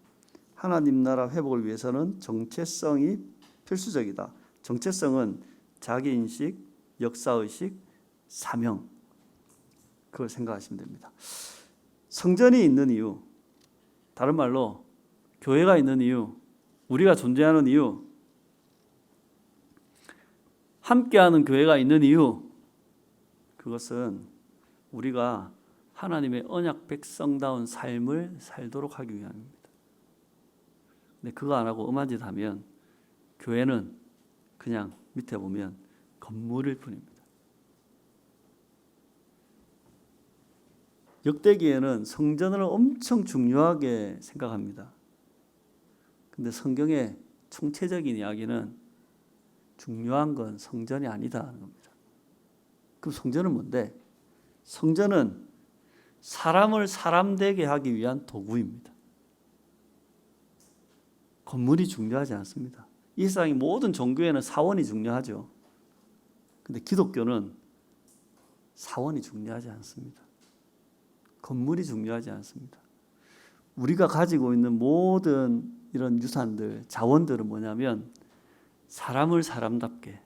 하나님 나라 회복을 위해서는 정체성이 필수적이다. 정체성은 자기인식, 역사의식, 사명, 그걸 생각하시면 됩니다. 성전이 있는 이유, 다른 말로 교회가 있는 이유, 우리가 존재하는 이유, 함께하는 교회가 있는 이유, 그것은 우리가 하나님의 언약 백성다운 삶을 살도록 하기 위함입니다. 근데 그거 안 하고 엄한 짓 하면 교회는 그냥 밑에 보면 건물일 뿐입니다. 역대기에는 성전을 엄청 중요하게 생각합니다. 근데 성경의 총체적인 이야기는 중요한 건 성전이 아니다는 겁니다. 그럼 성전은 뭔데? 성전은 사람을 사람 되게 하기 위한 도구입니다. 건물이 중요하지 않습니다. 이 세상의 모든 종교에는 사원이 중요하죠. 근데 기독교는 사원이 중요하지 않습니다. 건물이 중요하지 않습니다. 우리가 가지고 있는 모든 이런 유산들, 자원들은 뭐냐면 사람을 사람답게,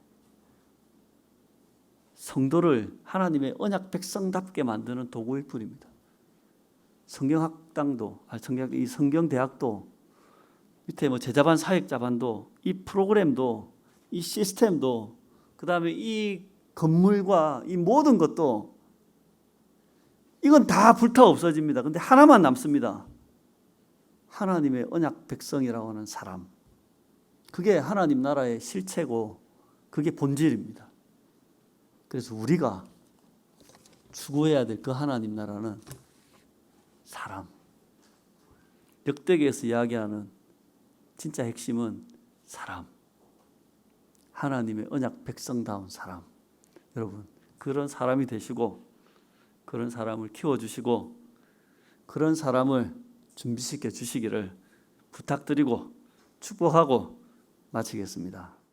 성도를 하나님의 언약 백성답게 만드는 도구일 뿐입니다. 성경학당도, 이 성경대학도, 밑에 뭐 제자반, 사역자반도, 이 프로그램도, 이 시스템도, 그 다음에 이 건물과 이 모든 것도 이건 다 불타 없어집니다. 근데 하나만 남습니다. 하나님의 언약 백성이라고 하는 사람. 그게 하나님 나라의 실체고 그게 본질입니다. 그래서 우리가 추구해야 될 그 하나님 나라는 사람. 역대기에서 이야기하는 진짜 핵심은 사람, 하나님의 언약 백성다운 사람. 여러분, 그런 사람이 되시고 그런 사람을 키워주시고 그런 사람을 준비시켜 주시기를 부탁드리고 축복하고 마치겠습니다.